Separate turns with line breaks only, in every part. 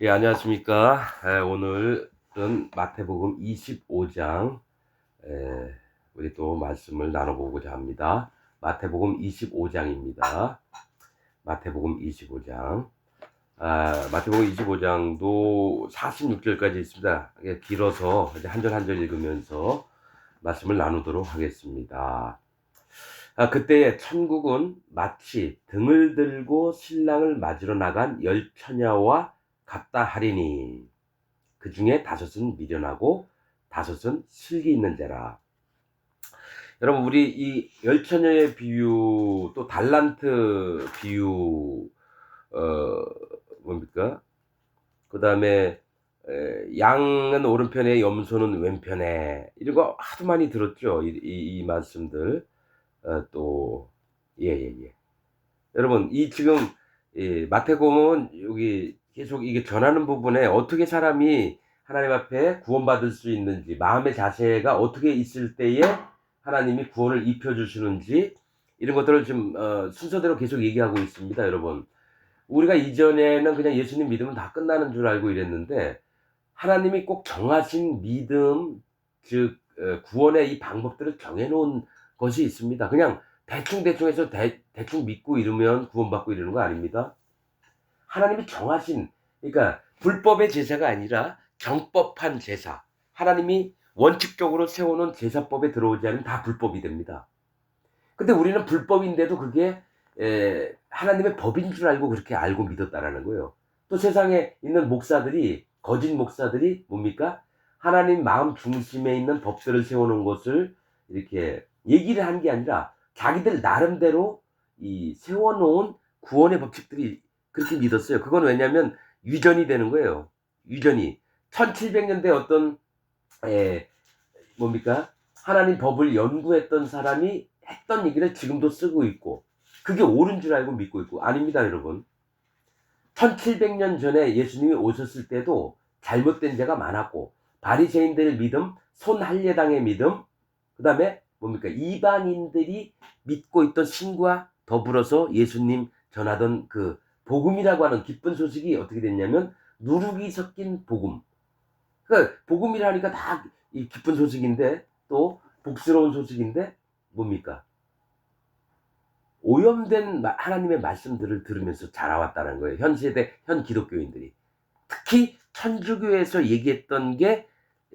예, 안녕하십니까. 오늘은 마태복음 25장, 우리 또 말씀을 나눠보고자 합니다. 마태복음 25장입니다. 마태복음 25장. 마태복음 25장도 46절까지 있습니다. 길어서 이제 한 절 한 절 읽으면서 말씀을 나누도록 하겠습니다. 그때에 천국은 마치 등을 들고 신랑을 맞으러 나간 열 처녀와 같다 하리니 그 중에 다섯은 미련하고 다섯은 슬기 있는 자라. 여러분, 우리 이 열 처녀의 비유, 또 달란트 비유, 어 뭡니까? 그다음에 양은 오른편에 염소는 왼편에, 이런 거 하도 많이 들었죠. 이 말씀들. 또 예예예. 여러분, 이 지금 이 마태복음은 여기 계속 이게 전하는 부분에 어떻게 사람이 하나님 앞에 구원받을 수 있는지, 마음의 자세가 어떻게 있을 때에 하나님이 구원을 입혀 주시는지, 이런 것들을 지금 순서대로 계속 얘기하고 있습니다, 여러분. 우리가 이전에는 그냥 예수님 믿으면 다 끝나는 줄 알고 이랬는데, 하나님이 꼭 정하신 믿음, 즉 구원의 이 방법들을 정해 놓은 것이 있습니다. 그냥 대충 해서 대충 믿고 이러면 구원받고 이러는 거 아닙니다. 하나님이 정하신, 그러니까 불법의 제사가 아니라 정법한 제사, 하나님이 원칙적으로 세워놓은 제사법에 들어오지 않으면 다 불법이 됩니다. 근데 우리는 불법인데도 그게 하나님의 법인 줄 알고 그렇게 알고 믿었다라는 거예요. 또 세상에 있는 목사들이, 거짓 목사들이 뭡니까? 하나님 마음 중심에 있는 법들을 세워놓은 것을 이렇게 얘기를 한 게 아니라 자기들 나름대로 이 세워놓은 구원의 법칙들이 그렇게 믿었어요. 그건 왜냐면 유전이 되는 거예요. 유전이. 1700년대 어떤 에, 뭡니까? 하나님 법을 연구했던 사람이 했던 얘기를 지금도 쓰고 있고, 그게 옳은 줄 알고 믿고 있고. 아닙니다, 여러분. 1700년 전에 예수님이 오셨을 때도 잘못된 죄가 많았고, 바리새인들의 믿음, 손할례당의 믿음, 그 다음에 뭡니까? 이방인들이 믿고 있던 신과 더불어서 예수님 전하던 그 복음이라고 하는 기쁜 소식이 어떻게 됐냐면 누룩이 섞인 복음. 그러니까 복음이라 하니까 다 이 기쁜 소식인데, 또 복스러운 소식인데, 뭡니까? 오염된 하나님의 말씀들을 들으면서 자라왔다는 거예요. 현 세대, 현 기독교인들이. 특히 천주교에서 얘기했던 게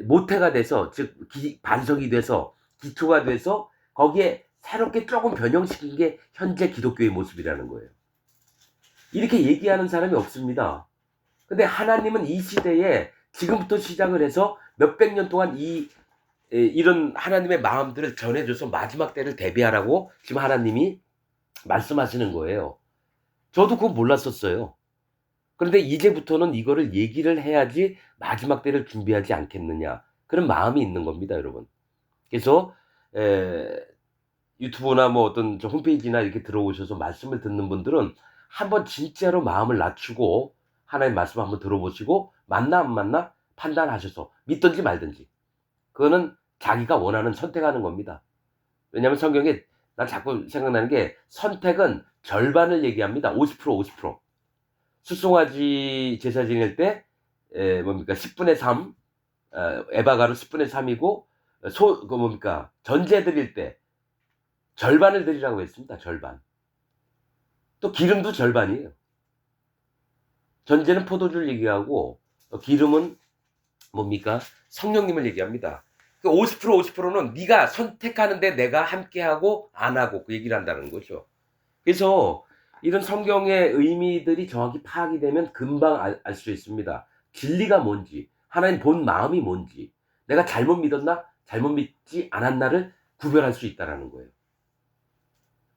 모태가 돼서, 즉 반석이 돼서, 기초가 돼서 거기에 새롭게 조금 변형시킨 게 현재 기독교의 모습이라는 거예요. 이렇게 얘기하는 사람이 없습니다. 근데 하나님은 이 시대에 지금부터 시작을 해서 몇백 년 동안 이런 하나님의 마음들을 전해줘서 마지막 때를 대비하라고 지금 하나님이 말씀하시는 거예요. 저도 그거 몰랐었어요. 그런데 이제부터는 이거를 얘기를 해야지 마지막 때를 준비하지 않겠느냐, 그런 마음이 있는 겁니다, 여러분. 그래서 에, 유튜브나 뭐 어떤 저 홈페이지나 이렇게 들어오셔서 말씀을 듣는 분들은 한번 진짜로 마음을 낮추고 하나님 말씀 한번 들어보시고, 맞나 안 맞나 판단하셔서 믿든지 말든지, 그거는 자기가 원하는 선택하는 겁니다. 왜냐하면 성경에 난 자꾸 생각나는 게, 선택은 절반을 얘기합니다. 50% 50%. 숫송아지 제사 지낼 때 뭡니까 10분의 3, 에바가로 10분의 3이고, 그 뭡니까 전제 드릴 때 절반을 드리라고 했습니다. 절반. 또 기름도 절반이에요. 전제는 포도주를 얘기하고, 기름은 뭡니까 성령님을 얘기합니다. 그 50% 50%는 네가 선택하는데 내가 함께하고 안 하고, 그 얘기를 한다는 거죠. 그래서 이런 성경의 의미들이 정확히 파악이 되면 금방 알 수 있습니다. 진리가 뭔지, 하나님 본 마음이 뭔지, 내가 잘못 믿었나 잘못 믿지 않았나를 구별할 수 있다는 거예요.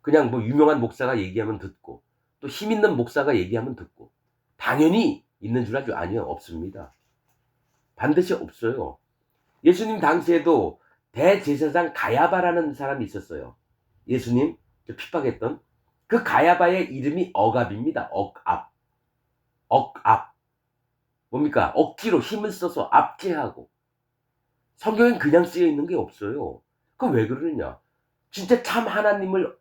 그냥 뭐 유명한 목사가 얘기하면 듣고, 또 힘 있는 목사가 얘기하면 듣고, 당연히 있는 줄 알죠? 아니요, 없습니다. 반드시 없어요. 예수님 당시에도 대제사장 가야바라는 사람이 있었어요. 예수님 핍박했던 그 가야바의 이름이 억압입니다. 억압. 억압. 뭡니까? 억지로 힘을 써서 압제하고. 성경엔 그냥 쓰여 있는 게 없어요. 그럼 왜 그러느냐? 진짜 참 하나님을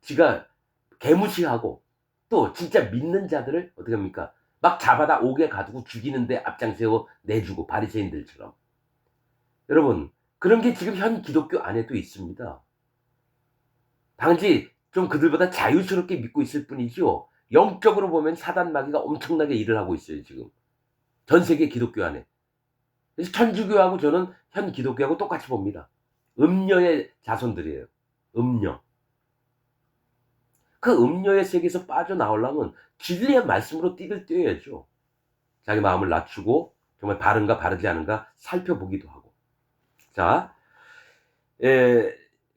지가 개무시하고, 또 진짜 믿는 자들을 어떻게 합니까? 막 잡아다 옥에 가두고 죽이는데 앞장세워 내주고 바리새인들처럼. 여러분, 그런 게 지금 현 기독교 안에도 있습니다. 단지 좀 그들보다 자유스럽게 믿고 있을 뿐이죠. 영적으로 보면 사단 마귀가 엄청나게 일을 하고 있어요, 지금. 전 세계 기독교 안에. 그래서 천주교하고 저는 현 기독교하고 똑같이 봅니다. 음녀의 자손들이에요. 음녀. 그 음녀의 세계에서 빠져나오려면 진리의 말씀으로 띠를 떼어야죠. 자기 마음을 낮추고 정말 바른가 바르지 않은가 살펴보기도 하고. 자,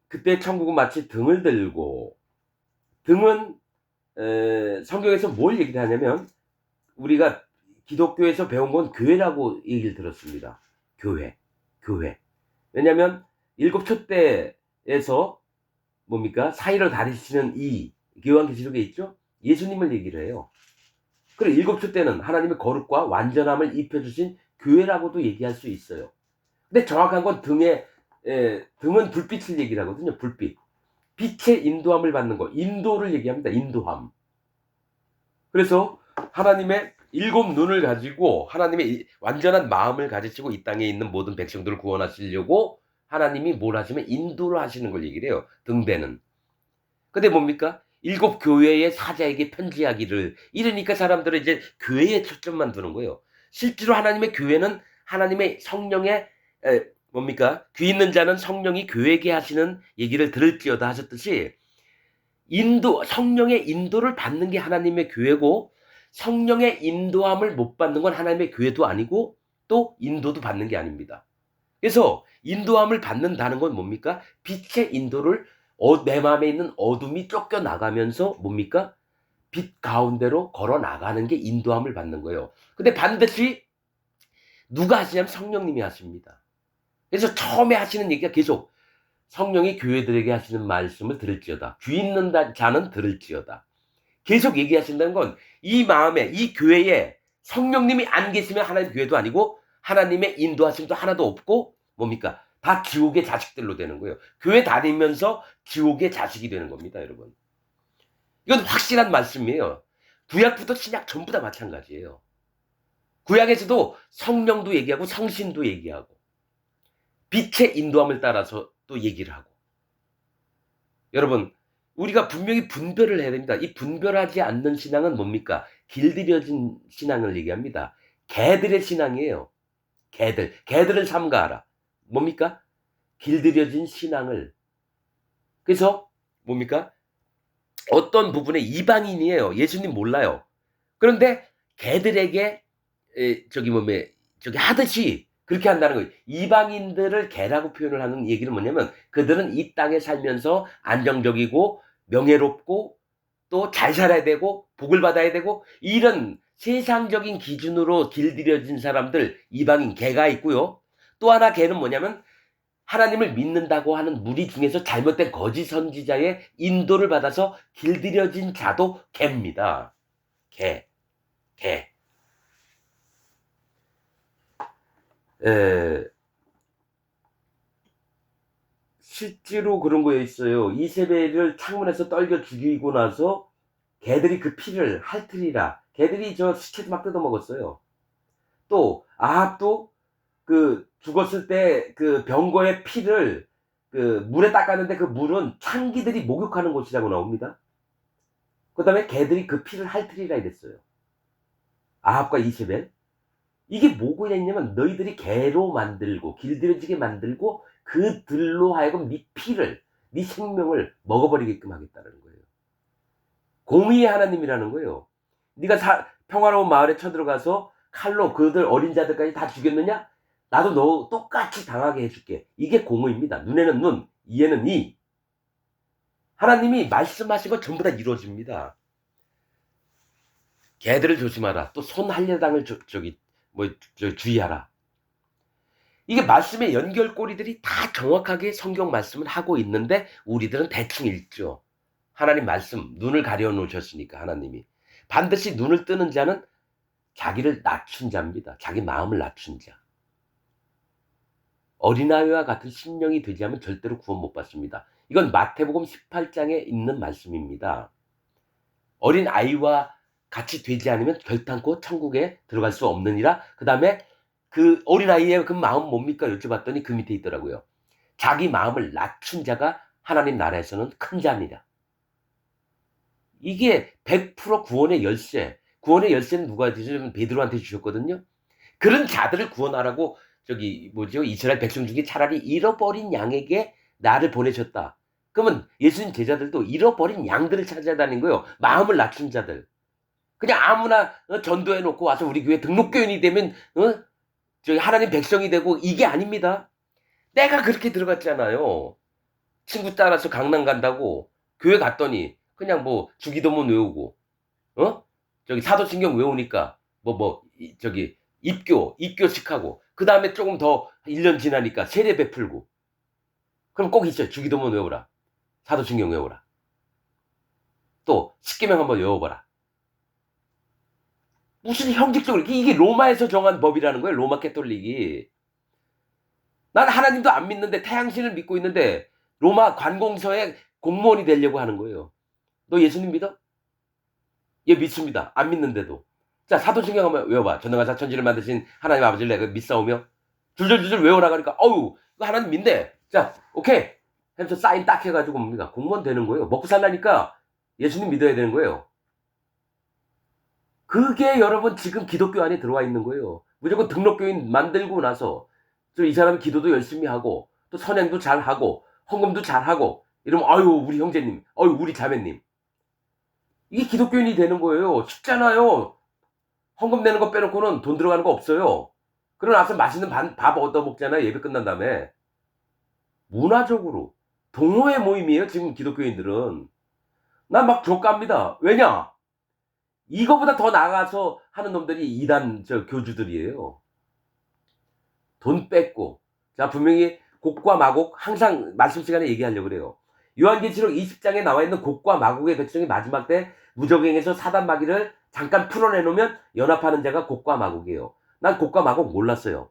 그때 천국은 마치 등을 들고, 등은 성경에서 뭘 얘기를 하냐면 우리가 기독교에서 배운 건 교회라고 얘기를 들었습니다. 교회. 왜냐하면 일곱 촛대에서 뭡니까? 사이로 다니시는 이 요한계시록에 있죠? 예수님을 얘기를 해요. 그리고 일곱 촛대는 하나님의 거룩과 완전함을 입혀주신 교회라고도 얘기할 수 있어요. 근데 정확한 건 등은 불빛을 얘기를 하거든요. 불빛. 빛의 인도함을 받는 거. 인도를 얘기합니다. 인도함. 그래서 하나님의 일곱 눈을 가지고 하나님의 완전한 마음을 가지시고 이 땅에 있는 모든 백성들을 구원하시려고 하나님이 뭘 하시면 인도를 하시는 걸 얘기를 해요. 등대는. 근데 뭡니까? 일곱 교회의 사자에게 편지하기를, 이러니까 사람들은 이제 교회에 초점만 두는 거예요. 실제로 하나님의 교회는 하나님의 성령의 뭡니까? 귀 있는 자는 성령이 교회에게 하시는 얘기를 들을지어다 하셨듯이 성령의 인도를 받는 게 하나님의 교회고, 성령의 인도함을 못 받는 건 하나님의 교회도 아니고 또 인도도 받는 게 아닙니다. 그래서 인도함을 받는다는 건 뭡니까? 빛의 인도를 내 마음에 있는 어둠이 쫓겨나가면서 뭡니까? 빛 가운데로 걸어 나가는 게 인도함을 받는 거예요. 근데 반드시 누가 하시냐면 성령님이 하십니다. 그래서 처음에 하시는 얘기가 계속 성령이 교회들에게 하시는 말씀을 들을지어다. 귀 있는 자는 들을지어다. 계속 얘기하신다는 건 이 마음에, 이 교회에 성령님이 안 계시면 하나님 교회도 아니고 하나님의 인도하심도 하나도 없고 뭡니까? 다 지옥의 자식들로 되는 거예요. 교회 다니면서 지옥의 자식이 되는 겁니다, 여러분. 이건 확실한 말씀이에요. 구약부터 신약 전부 다 마찬가지예요. 구약에서도 성령도 얘기하고 성신도 얘기하고 빛의 인도함을 따라서 또 얘기를 하고. 여러분, 우리가 분명히 분별을 해야 됩니다. 이 분별하지 않는 신앙은 뭡니까? 길들여진 신앙을 얘기합니다. 개들의 신앙이에요. 개들을 삼가하라. 뭡니까? 길들여진 신앙을. 그래서 뭡니까? 어떤 부분에 이방인이에요. 예수님 몰라요. 그런데 개들에게 저기 하듯이 그렇게 한다는 거예요. 이방인들을 개라고 표현을 하는 얘기는 뭐냐면 그들은 이 땅에 살면서 안정적이고 명예롭고 또 잘 살아야 되고 복을 받아야 되고 이런 세상적인 기준으로 길들여진 사람들, 이방인 개가 있고요. 또 하나 개는 뭐냐면 하나님을 믿는다고 하는 무리 중에서 잘못된 거짓 선지자의 인도를 받아서 길들여진 자도 개입니다. 개. 실제로 그런 거에 있어요. 이세벨을 창문에서 떨겨 죽이고 나서 개들이 그 피를 핥으리라. 개들이 저 시체도 막 뜯어먹었어요. 또 아합도 그 죽었을 때 그 병거의 피를 그 물에 닦았는데 그 물은 창기들이 목욕하는 곳이라고 나옵니다. 그 다음에 개들이 그 피를 핥으리라 이랬어요. 아합과 이세벨. 이게 뭐고 했냐면 너희들이 개로 만들고 길들여지게 만들고 그들로 하여금 네 피를, 네 생명을 먹어버리게끔 하겠다는 거예요. 공의의 하나님이라는 거예요. 네가 평화로운 마을에 쳐들어가서 칼로 그들 어린 자들까지 다 죽였느냐? 나도 너 똑같이 당하게 해줄게. 이게 공의입니다. 눈에는 눈, 이에는 이. 하나님이 말씀하신 건 전부 다 이루어집니다. 개들을 조심하라. 또 손 한려당을 주의하라. 이게 말씀의 연결고리들이 다 정확하게 성경 말씀을 하고 있는데 우리들은 대충 읽죠. 하나님 말씀, 눈을 가려 놓으셨으니까 하나님이. 반드시 눈을 뜨는 자는 자기를 낮춘 자입니다. 자기 마음을 낮춘 자. 어린아이와 같은 심령이 되지 않으면 절대로 구원 못 받습니다. 이건 마태복음 18장에 있는 말씀입니다. 어린아이와 같이 되지 않으면 결탄코 천국에 들어갈 수 없느니라. 그 다음에 그 어린아이의 그 마음 뭡니까? 여쭤봤더니 그 밑에 있더라고요. 자기 마음을 낮춘 자가 하나님 나라에서는 큰 자니라. 이게 100% 구원의 열쇠. 구원의 열쇠는 누가 주냐면 베드로한테 주셨거든요. 그런 자들을 구원하라고 저기 뭐죠? 이스라엘 백성 중에 차라리 잃어버린 양에게 나를 보내셨다. 그러면 예수님 제자들도 잃어버린 양들을 찾아야 다닌 거예요. 마음을 낮춘 자들. 그냥 아무나 전도해 놓고 와서 우리 교회 등록교인이 되면 저기 하나님 백성이 되고 이게 아닙니다. 내가 그렇게 들어갔잖아요. 친구 따라서 강남 간다고 교회 갔더니 그냥 뭐 주기도문 외우고 저기 사도신경 외우니까 저기 입교식 하고 그다음에 조금 더 1년 지나니까 세례 베풀고 그럼 꼭 있어요. 주기도문 외우라. 사도신경 외우라. 또 십계명 한번 외워봐라. 무슨 형식적으로 이게 로마에서 정한 법이라는 거예요. 로마 캐톨릭이. 난 하나님도 안 믿는데 태양신을 믿고 있는데 로마 관공서에 공무원이 되려고 하는 거예요. 너 예수님 믿어? 예, 믿습니다. 안 믿는데도. 자, 사도신경 한번 외워봐. 전능하사 천지를 만드신 하나님 아버지를 내가 믿사오며 줄줄줄줄 외워나가니까 어우 이거 하나님 믿네. 자, 오케이. 하면서 사인 딱 해가지고 뭡니까? 공무원 되는 거예요. 먹고 살라니까 예수님 믿어야 되는 거예요. 그게 여러분 지금 기독교 안에 들어와 있는 거예요. 무조건 등록교인 만들고 나서 이 사람 기도도 열심히 하고 또 선행도 잘하고 헌금도 잘하고 이러면 아유 우리 형제님, 아유 우리 자매님. 이게 기독교인이 되는 거예요. 쉽잖아요. 헌금 내는 거 빼놓고는 돈 들어가는 거 없어요. 그러고 나서 맛있는 밥 얻어 먹잖아요. 예배 끝난 다음에. 문화적으로 동호회 모임이에요. 지금 기독교인들은. 난 막 족갑니다. 왜냐? 이거보다 더 나가서 하는 놈들이 이단 교주들이에요. 돈 뺏고. 자, 분명히 곡과 마곡 항상 말씀 시간에 얘기하려고 그래요. 요한계시록 20장에 나와 있는 곡과 마곡의 백성이 마지막 때 무적행에서 사단 마귀를 잠깐 풀어내놓으면 연합하는 자가 곡과 마곡이에요. 난 곡과 마곡 몰랐어요.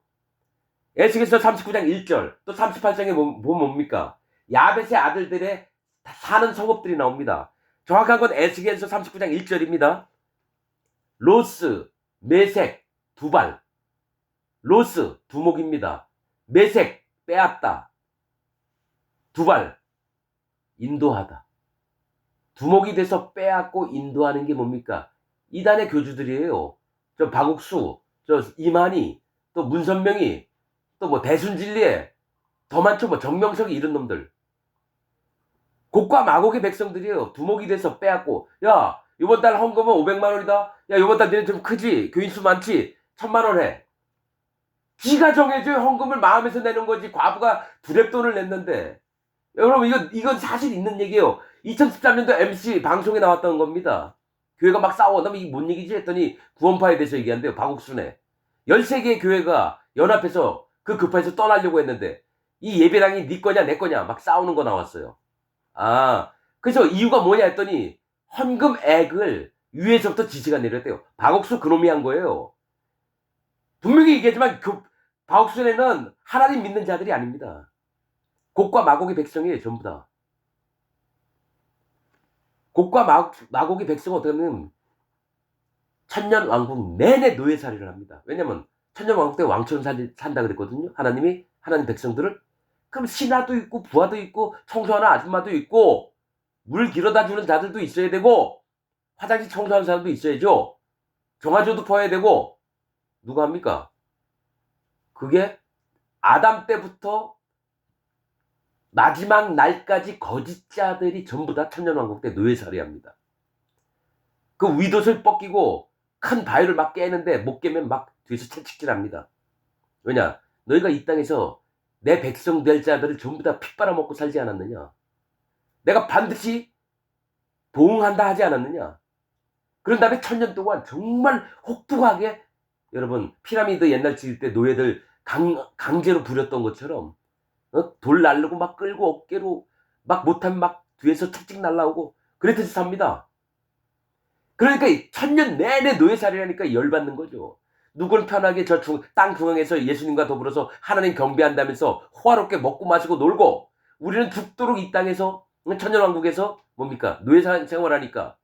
에스겔서 39장 1절 또 38장에 보면 뭡니까? 야벳의 아들들의 사는 성읍들이 나옵니다. 정확한 건 에스겔서 39장 1절입니다. 로스, 메색, 두발. 로스, 두목입니다. 메색, 빼앗다. 두발, 인도하다. 두목이 돼서 빼앗고 인도하는 게 뭡니까? 이단의 교주들이에요. 저 박옥수, 저 이만희, 또 문선명이, 또 뭐 대순진리에 더 많죠. 뭐 정명석이 이런 놈들. 곡과 마곡의 백성들이에요. 두목이 돼서 빼앗고 야 이번 달 헌금은 500만 원이다. 야 이번 달 너네 좀 크지? 교인수 많지? 1000만 원 해. 지가 정해줘요. 헌금을 마음에서 내는 거지. 과부가 두랩돈을 냈는데. 여러분 이건 사실 있는 얘기예요. 2013년도 MC 방송에 나왔던 겁니다. 교회가 막 싸워. 나 이게 뭔 얘기지? 했더니 구원파에 대해서 얘기한대요. 박옥순에. 13개의 교회가 연합해서 그 급파에서 떠나려고 했는데 이 예배당이 네 거냐 내 거냐 막 싸우는 거 나왔어요. 아, 그래서 이유가 뭐냐 했더니 헌금액을 위에서부터 지시가 내렸대요. 박옥수 그놈이 한 거예요. 분명히 얘기하지만 그 박옥순에는 하나님 믿는 자들이 아닙니다. 곡과 마곡의 백성이에요. 전부 다. 곡과 마곡의 백성은 어떻게 하면 천년왕국 내내 노예살이를 합니다. 왜냐면 천년왕국 때 왕처럼 산다 그랬거든요. 하나님이 하나님 백성들을. 그럼 신하도 있고 부하도 있고 청소하는 아줌마도 있고 물 길어다 주는 자들도 있어야 되고 화장실 청소하는 사람도 있어야죠. 정화조도 퍼야 되고 누가 합니까? 그게 아담 때부터 마지막 날까지 거짓자들이 전부 다 천년왕국 때 노예살이 합니다. 그 윗옷을 벗기고 큰 바위를 막 깨는데 못 깨면 막 뒤에서 채찍질합니다. 왜냐? 너희가 이 땅에서 내 백성 될 자들을 전부 다 피 빨아먹고 살지 않았느냐? 내가 반드시 보응한다 하지 않았느냐? 그런 다음에 1000년 동안 정말 혹독하게 여러분 피라미드 옛날 지을 때 노예들 강제로 부렸던 것처럼 돌 날르고 막 끌고 어깨로 막 못하면 막 뒤에서 채찍 날라오고 그랬듯이 삽니다. 그러니까 1000년 내내 노예살이라니까 열받는 거죠. 누구는 편하게 땅 중앙에서 예수님과 더불어서 하나님 경배한다면서 호화롭게 먹고 마시고 놀고 우리는 죽도록 이 땅에서 천년왕국에서 뭡니까? 노예 생활하니까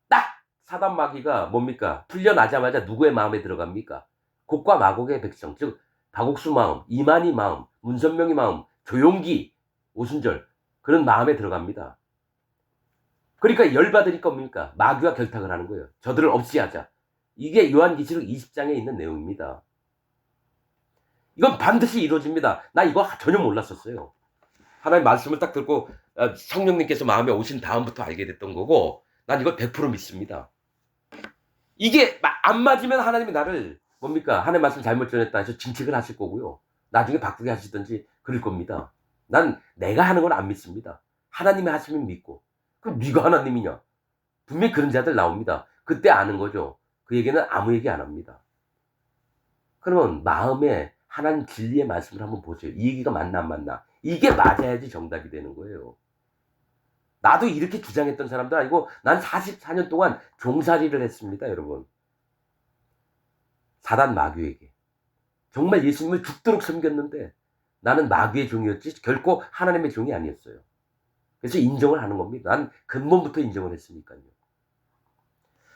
딱 사단 마귀가 뭡니까? 풀려나자마자 누구의 마음에 들어갑니까? 곡과 마곡의 백성, 즉 박옥수 마음, 이만희 마음, 문선명의 마음, 조용기, 오순절 그런 마음에 들어갑니다. 그러니까 열받으니까 뭡니까? 마귀와 결탁을 하는 거예요. 저들을 없이 하자. 이게 요한계시록 20장에 있는 내용입니다. 이건 반드시 이루어집니다. 나 이거 전혀 몰랐었어요. 하나님 말씀을 딱 듣고 성령님께서 마음에 오신 다음부터 알게 됐던 거고 난 이걸 100% 믿습니다. 이게 안 맞으면 하나님이 나를 뭡니까? 하나님 말씀 잘못 전했다 해서 징책을 하실 거고요. 나중에 바꾸게 하시든지 그럴 겁니다. 난 내가 하는 건 안 믿습니다. 하나님이 하시면 믿고. 그럼 네가 하나님이냐? 분명히 그런 자들 나옵니다. 그때 아는 거죠. 그 얘기는 아무 얘기 안 합니다. 그러면 마음에 하나님 진리의 말씀을 한번 보세요. 이 얘기가 맞나 안 맞나. 이게 맞아야지 정답이 되는 거예요. 나도 이렇게 주장했던 사람도 아니고 난 44년 동안 종살이를 했습니다. 여러분. 사단 마귀에게. 정말 예수님을 죽도록 섬겼는데 나는 마귀의 종이었지 결코 하나님의 종이 아니었어요. 그래서 인정을 하는 겁니다. 난 근본부터 인정을 했으니까요.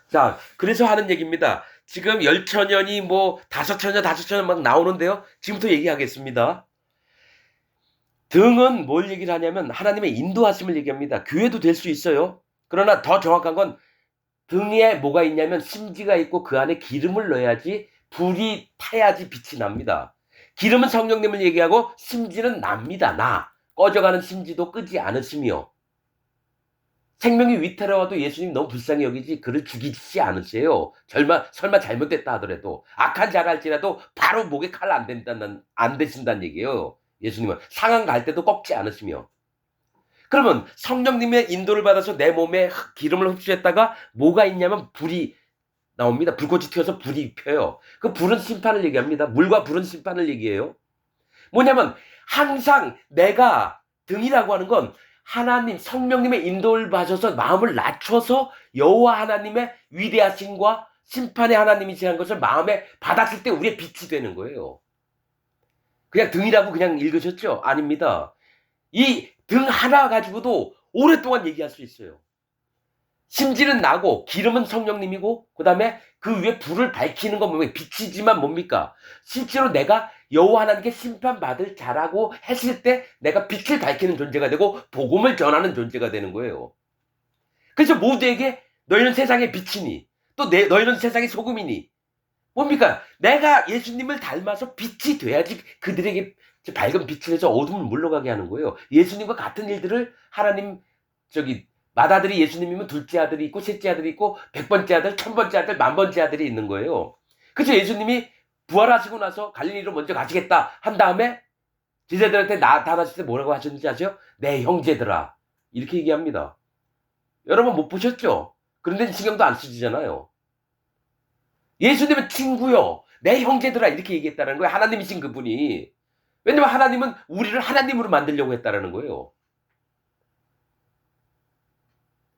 자, 그래서 하는 얘기입니다. 지금 열처년이 뭐 다섯처년 막 나오는데요. 지금부터 얘기하겠습니다. 등은 뭘 얘기를 하냐면 하나님의 인도하심을 얘기합니다. 교회도 될 수 있어요. 그러나 더 정확한 건 등에 뭐가 있냐면 심지가 있고 그 안에 기름을 넣어야지 불이 타야지 빛이 납니다. 기름은 성령님을 얘기하고 심지는 납니다. 나. 꺼져가는 심지도 끄지 않으시며 생명이 위태로워도 예수님 너무 불쌍히 여기지 그를 죽이지 않으세요. 설마 잘못됐다 하더라도 악한 자라 할지라도 바로 목에 칼 안 대신다는 얘기예요. 예수님은 상한 갈 때도 꺾지 않으시며 그러면 성령님의 인도를 받아서 내 몸에 기름을 흡수했다가 뭐가 있냐면 불이 나옵니다. 불꽃이 튀어서 불이 펴요. 그 불은 심판을 얘기합니다. 물과 불은 심판을 얘기해요. 뭐냐면 항상 내가 등이라고 하는 건 하나님 성령님의 인도를 받아서 마음을 낮춰서 여호와 하나님의 위대하심과 심판의 하나님이시라는 것을 마음에 받았을 때 우리의 빛이 되는 거예요. 그냥 등이라고 그냥 읽으셨죠? 아닙니다. 이 등 하나 가지고도 오랫동안 얘기할 수 있어요. 심지는 나고 기름은 성령님이고 그 다음에 그 위에 불을 밝히는 건 뭡니까? 빛이지만 뭡니까? 실제로 내가 여호와 하나님께 심판받을 자라고 했을 때 내가 빛을 밝히는 존재가 되고 복음을 전하는 존재가 되는 거예요. 그래서 모두에게 너희는 세상의 빛이니 또 너희는 세상의 소금이니 뭡니까? 내가 예수님을 닮아서 빛이 돼야지 그들에게 밝은 빛을 해서 어둠을 물러가게 하는 거예요. 예수님과 같은 일들을 하나님 맏아들이 예수님이면 둘째 아들이 있고 셋째 아들이 있고 100번째 아들, 1000번째 아들, 10,000번째 아들이 있는 거예요. 그래서 예수님이 부활하시고 나서 갈릴리로 먼저 가시겠다 한 다음에 제자들한테 나타나실 때 뭐라고 하셨는지 아세요? 내 형제들아 이렇게 얘기합니다. 여러분 못 보셨죠? 그런데 신경도 안 쓰시잖아요. 예수님은 친구요. 내 형제들아 이렇게 얘기했다는 거예요. 하나님이신 그분이. 왜냐면 하나님은 우리를 하나님으로 만들려고 했다라는 거예요.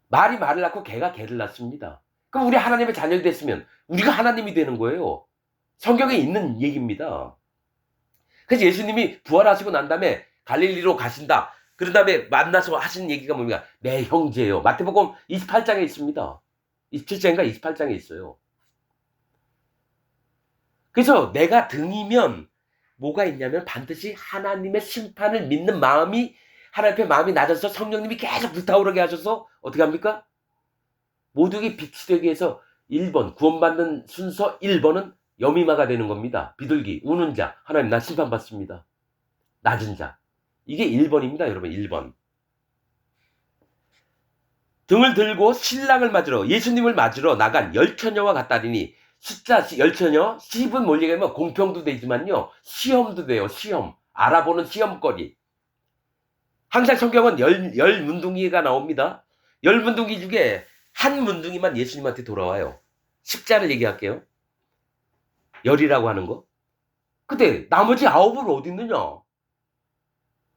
말이 말을 낳고 개가 개를 낳습니다. 그럼 우리 하나님의 자녀가 됐으면 우리가 하나님이 되는 거예요. 성경에 있는 얘기입니다. 그래서 예수님이 부활하시고 난 다음에 갈릴리로 가신다. 그런 다음에 만나서 하신 얘기가 뭡니까? 내 형제예요. 마태복음 28장에 있습니다. 27장인가 28장에 있어요. 그래서 내가 등이면 뭐가 있냐면 반드시 하나님의 심판을 믿는 마음이 하나님 앞에 마음이 낮아서 성령님이 계속 불타오르게 하셔서 어떻게 합니까? 모두에게 빛이 되기 위해서 1번 구원받는 순서 1번은 여미마가 되는 겁니다. 비둘기 우는 자 하나님 나 심판받습니다. 낮은 자 이게 1번입니다. 여러분 1번 등을 들고 신랑을 맞으러 예수님을 맞으러 나간 열처녀와 같다리니 숫자 열처녀 10은 뭘 얘기하면 공평도 되지만요 시험도 돼요. 시험 알아보는 시험거리 항상 성경은 열 문둥이가 나옵니다. 열 문둥이 중에 한 문둥이만 예수님한테 돌아와요. 십자를 얘기할게요. 열이라고 하는 거. 근데 나머지 9은 어디 있느냐?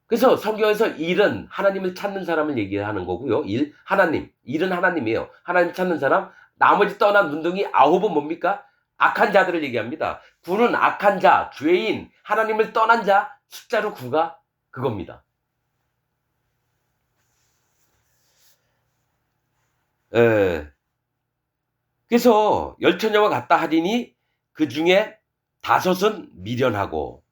그래서 성경에서 일은 하나님을 찾는 사람을 얘기하는 거고요. 하나님. 일은 하나님이에요. 하나님 찾는 사람. 나머지 떠난 문둥이 9은 뭡니까? 악한 자들을 얘기합니다. 9는 악한 자, 죄인, 하나님을 떠난 자, 숫자로 9가 그겁니다. 에, 그래서 열처녀와 같다 하리니 그 중에 5은 미련하고,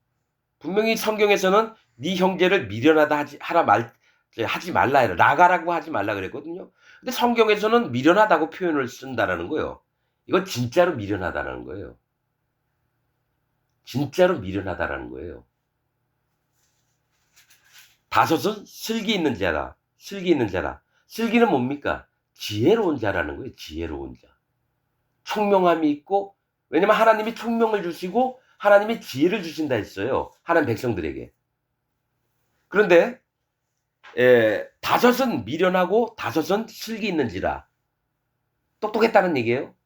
분명히 성경에서는 네 형제를 미련하다 하지 말라 해라. 라가라고 하지 말라 그랬거든요. 근데 성경에서는 미련하다고 표현을 쓴다라는 거예요. 이건 진짜로 미련하다라는 거예요. 진짜로 미련하다라는 거예요. 5은 슬기 있는 자라. 슬기 있는 자라. 슬기는 뭡니까? 지혜로운 자라는 거예요. 지혜로운 자. 총명함이 있고, 왜냐면 하나님이 총명을 주시고 하나님이 지혜를 주신다 했어요. 하나님 백성들에게. 그런데 5은 미련하고 5은 슬기 있는지라. 똑똑했다는 얘기예요.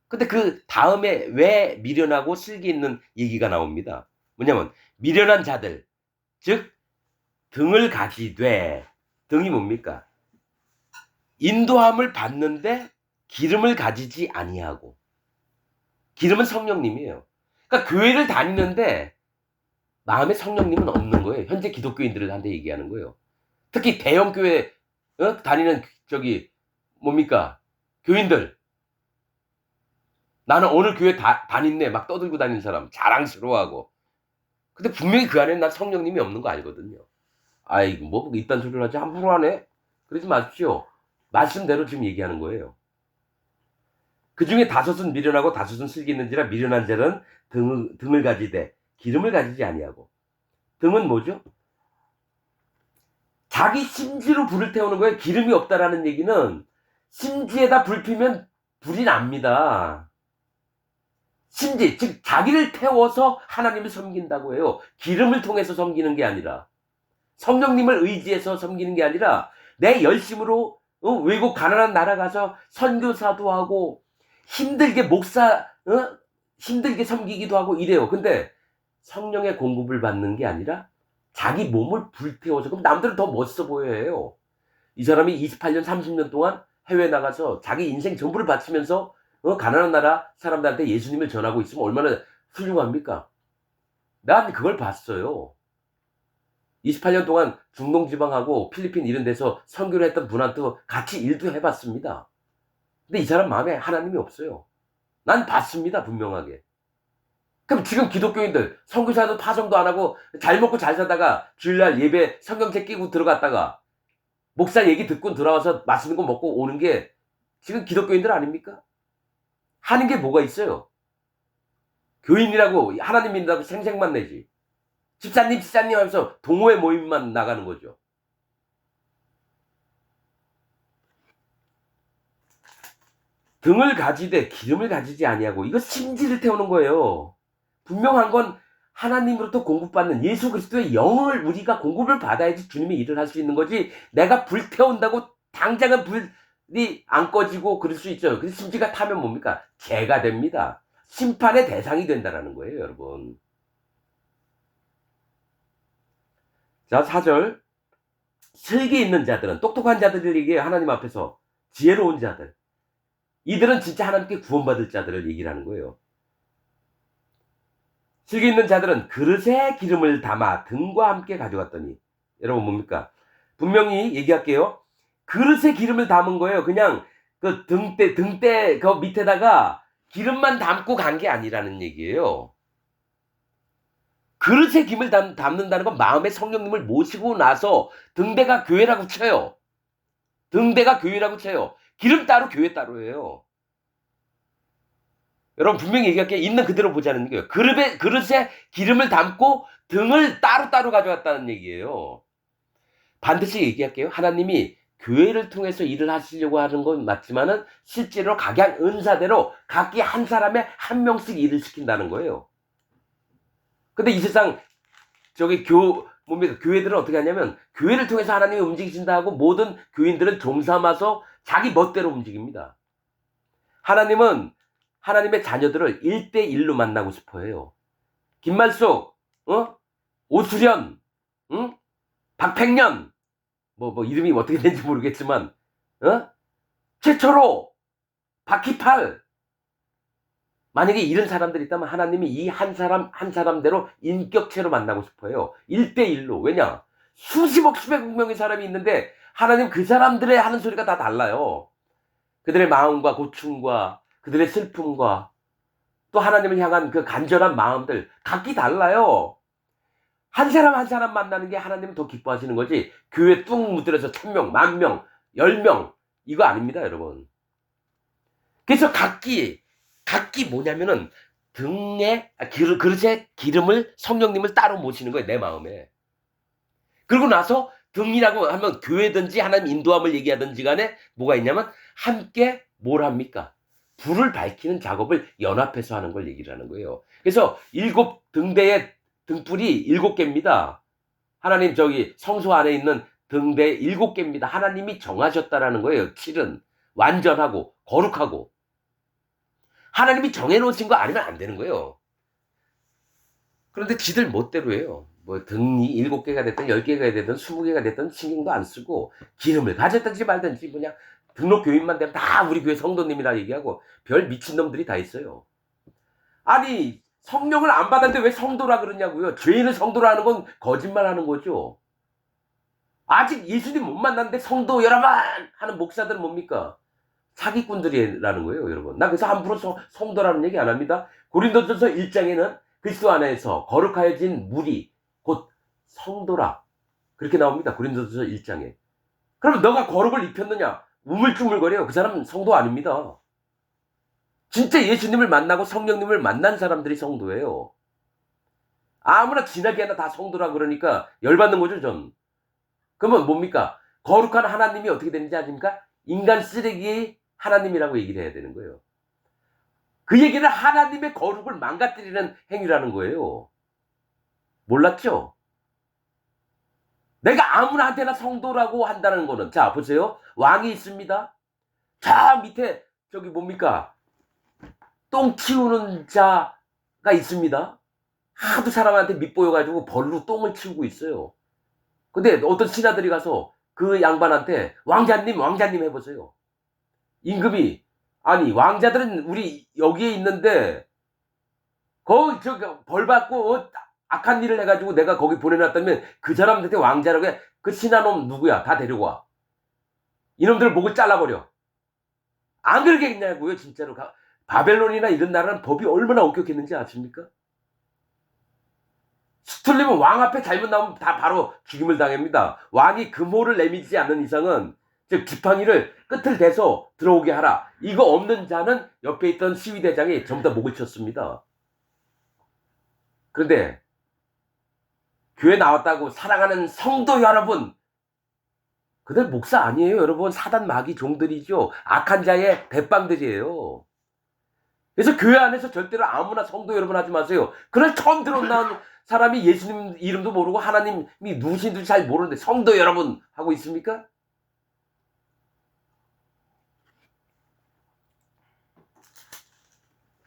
근데 그 다음에 왜 미련하고 슬기 있는 얘기가 나옵니다. 뭐냐면 미련한 자들, 즉 등을 가지되, 등이 뭡니까? 인도함을 받는데 기름을 가지지 아니하고. 기름은 성령님이에요. 그러니까 교회를 다니는데 마음에 성령님은 없는 거예요. 현재 기독교인들한테 얘기하는 거예요. 특히 대형 교회 다니는 뭡니까? 교인들. 나는 오늘 교회 다녔네 막 떠들고 다니는 사람 자랑스러워하고. 근데 분명히 그 안에 난 성령님이 없는 거 알거든요. 아이고 뭐 이딴 소리를 하지 함부로 하네. 그러지 마십시오. 말씀대로 지금 얘기하는 거예요. 그 중에 5은 미련하고 5은 슬기 있는지라. 미련한 자는 등을 가지되 기름을 가지지 아니하고. 등은 뭐죠? 자기 심지로 불을 태우는 거예요. 기름이 없다라는 얘기는 심지에다 불 피면 불이 납니다. 심지, 즉 자기를 태워서 하나님을 섬긴다고 해요. 기름을 통해서 섬기는 게 아니라, 성령님을 의지해서 섬기는 게 아니라 내 열심으로 외국 가난한 나라 가서 선교사도 하고 힘들게 힘들게 섬기기도 하고 이래요. 근데 성령의 공급을 받는 게 아니라 자기 몸을 불태워서, 그럼 남들은 더 멋있어 보여야 해요. 이 사람이 28년 30년 동안 해외 나가서 자기 인생 전부를 바치면서 가난한 나라 사람들한테 예수님을 전하고 있으면 얼마나 훌륭합니까? 난 그걸 봤어요. 28년 동안 중동지방하고 필리핀 이런 데서 선교를 했던 분한테 같이 일도 해봤습니다. 근데 이 사람 마음에 하나님이 없어요. 난 봤습니다, 분명하게. 그럼 지금 기독교인들 선교사도 파송도 안 하고 잘 먹고 잘 사다가 주일날 예배 성경책 끼고 들어갔다가 목사 얘기 듣고 돌아와서 맛있는 거 먹고 오는 게 지금 기독교인들 아닙니까? 하는 게 뭐가 있어요? 교인이라고 하나님 믿는다고 생색만 내지. 집사님 하면서 동호회 모임만 나가는 거죠. 등을 가지되 기름을 가지지 아니하고. 이거 심지를 태우는 거예요. 분명한 건 하나님으로부터 공급받는 예수 그리스도의 영을 우리가 공급을 받아야지 주님이 일을 할 수 있는 거지. 내가 불 태운다고 당장은 불이 안 꺼지고 그럴 수 있죠. 그래서 심지가 타면 뭡니까? 죄가 됩니다. 심판의 대상이 된다는 거예요, 여러분. 자, 4절. 슬기 있는 자들은, 똑똑한 자들에게 하나님 앞에서 지혜로운 자들, 이들은 진짜 하나님께 구원받을 자들을 얘기를 하는 거예요. 슬기 있는 자들은 그릇에 기름을 담아 등과 함께 가져갔더니. 여러분 뭡니까? 분명히 얘기할게요. 그릇에 기름을 담은 거예요. 그냥 그 등대 그 밑에다가 기름만 담고 간 게 아니라는 얘기예요. 그릇에 기름을 담는다는 건 마음에 성령님을 모시고 나서, 등대가 교회라고 쳐요. 등대가 교회라고 쳐요. 기름 따로 교회 따로예요. 여러분 분명히 얘기할게요. 있는 그대로 보자는 거예요. 그릇에 기름을 담고 등을 따로따로 가져왔다는 얘기예요. 반드시 얘기할게요. 하나님이 교회를 통해서 일을 하시려고 하는 건 맞지만은 실제로 각양 은사대로 각기 한 사람에 한 명씩 일을 시킨다는 거예요. 근데 이 세상 교회들은 어떻게 하냐면 교회를 통해서 하나님이 움직이신다 하고 모든 교인들은 종 삼아서 자기 멋대로 움직입니다. 하나님은 하나님의 자녀들을 1대1로 만나고 싶어 해요. 김말숙, 오수련, 박팽년, 이름이 어떻게 되는지 모르겠지만, 최철호, 박희팔. 만약에 이런 사람들이 있다면 하나님이 이 한 사람대로 인격체로 만나고 싶어 해요. 1대1로. 왜냐? 수십억, 수백억 명의 사람이 있는데 하나님 그 사람들의 하는 소리가 다 달라요. 그들의 마음과 고충과 그들의 슬픔과 또 하나님을 향한 그 간절한 마음들 각기 달라요. 한 사람 한 사람 만나는 게 하나님은 더 기뻐하시는 거지 교회 뚱 무드려서 1000명, 10,000명, 10명 이거 아닙니다 여러분. 그래서 각기 뭐냐면은 등에 그릇에 기름을 성령님을 따로 모시는 거예요 내 마음에. 그러고 나서 등이라고 하면 교회든지 하나님 인도함을 얘기하든지 간에 뭐가 있냐면 함께 뭘 합니까? 불을 밝히는 작업을 연합해서 하는 걸 얘기를 하는 거예요. 그래서 7등대의 등불이 7개입니다. 하나님 저기 성소 안에 있는 등대 7개입니다. 하나님이 정하셨다라는 거예요. 7은 완전하고 거룩하고 하나님이 정해놓으신 거 아니면 안 되는 거예요. 그런데 지들 멋대로 해요. 뭐 등이 7개가 됐든 10개가 됐든 20개가 됐든 신경도 안 쓰고 기름을 가졌든지 말든지 그냥 등록 교인만 되면 다 우리 교회 성도님이라 얘기하고 별 미친놈들이 다 있어요. 아니 성령을 안 받았는데 왜 성도라 그러냐고요. 죄인을 성도라 하는 건 거짓말하는 거죠. 아직 예수님 못 만났는데 성도 여러분 하는 목사들은 뭡니까? 사기꾼들이라는 거예요 여러분. 나 그래서 함부로 성도라는 얘기 안 합니다. 고린도전서 1장에는 그리스도 안에서 거룩하여진 무리 곧 성도라 그렇게 나옵니다. 고린도전서 1장에. 그럼 너가 거룩을 입혔느냐? 우물쭈물거려요. 그 사람은 성도 아닙니다. 진짜 예수님을 만나고 성령님을 만난 사람들이 성도예요. 아무나 지나게 하나 다 성도라 그러니까 열받는 거죠 전. 그러면 뭡니까? 거룩한 하나님이 어떻게 되는지 아십니까? 인간 쓰레기 하나님이라고 얘기를 해야 되는 거예요. 그 얘기는 하나님의 거룩을 망가뜨리는 행위라는 거예요. 몰랐죠? 내가 아무나한테나 성도라고 한다는 거는 자 보세요. 왕이 있습니다. 저 밑에 저기 뭡니까? 똥 치우는 자가 있습니다. 하도 사람한테 밑보여가지고 벌로 똥을 치우고 있어요. 근데 어떤 신하들이 가서 그 양반한테 왕자님 해보세요. 임금이 아니 왕자들은 우리 여기에 있는데 거기 벌 받고 악한 일을 해가지고 내가 거기 보내놨다면 그 사람한테 왕자라고 해. 그 신하놈 누구야? 다 데려와. 이놈들 목을 잘라버려. 안 그러겠냐고요 진짜로. 바벨론이나 이런 나라는 법이 얼마나 엄격했는지 아십니까? 수틀리면 왕 앞에 잘못 나오면 다 바로 죽임을 당합니다. 왕이 금호를 내밀지 않는 이상은 즉 지팡이를 끝을 대서 들어오게 하라. 이거 없는 자는 옆에 있던 시위대장이 전부 다 목을 쳤습니다. 그런데 교회 나왔다고 사랑하는 성도 여러분, 그들 목사 아니에요 여러분. 사단 마귀 종들이죠. 악한 자의 대빵들이에요. 그래서 교회 안에서 절대로 아무나 성도 여러분 하지 마세요. 그날 처음 들어온 사람이 예수님 이름도 모르고 하나님이 누구신지 잘 모르는데 성도 여러분 하고 있습니까?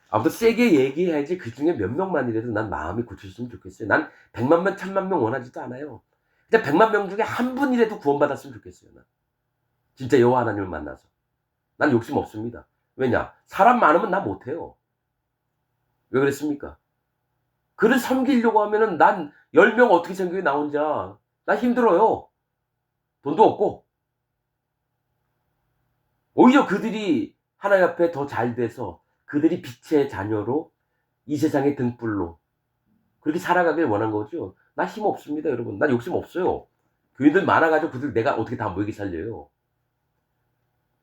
아무튼 세게 얘기해야지 그 중에 몇 명만이라도 난 마음이 고쳐졌으면 좋겠어요. 난 100만 명, 1000만 명 원하지도 않아요. 근데 100만 명 중에 한 분이라도 구원받았으면 좋겠어요. 난. 진짜 여호와 하나님을 만나서. 난 욕심 없습니다. 왜냐? 사람 많으면 나 못해요. 왜 그랬습니까? 그를 섬기려고 하면은 난 10명 어떻게 섬겨요 나 혼자. 나 힘들어요. 돈도 없고. 오히려 그들이 하나님 앞에 더 잘 돼서 그들이 빛의 자녀로 이 세상의 등불로 그렇게 살아가길 원한 거죠. 나 힘 없습니다 여러분. 나 욕심 없어요. 교인들 많아가지고 그들 내가 어떻게 다 모이게 살려요.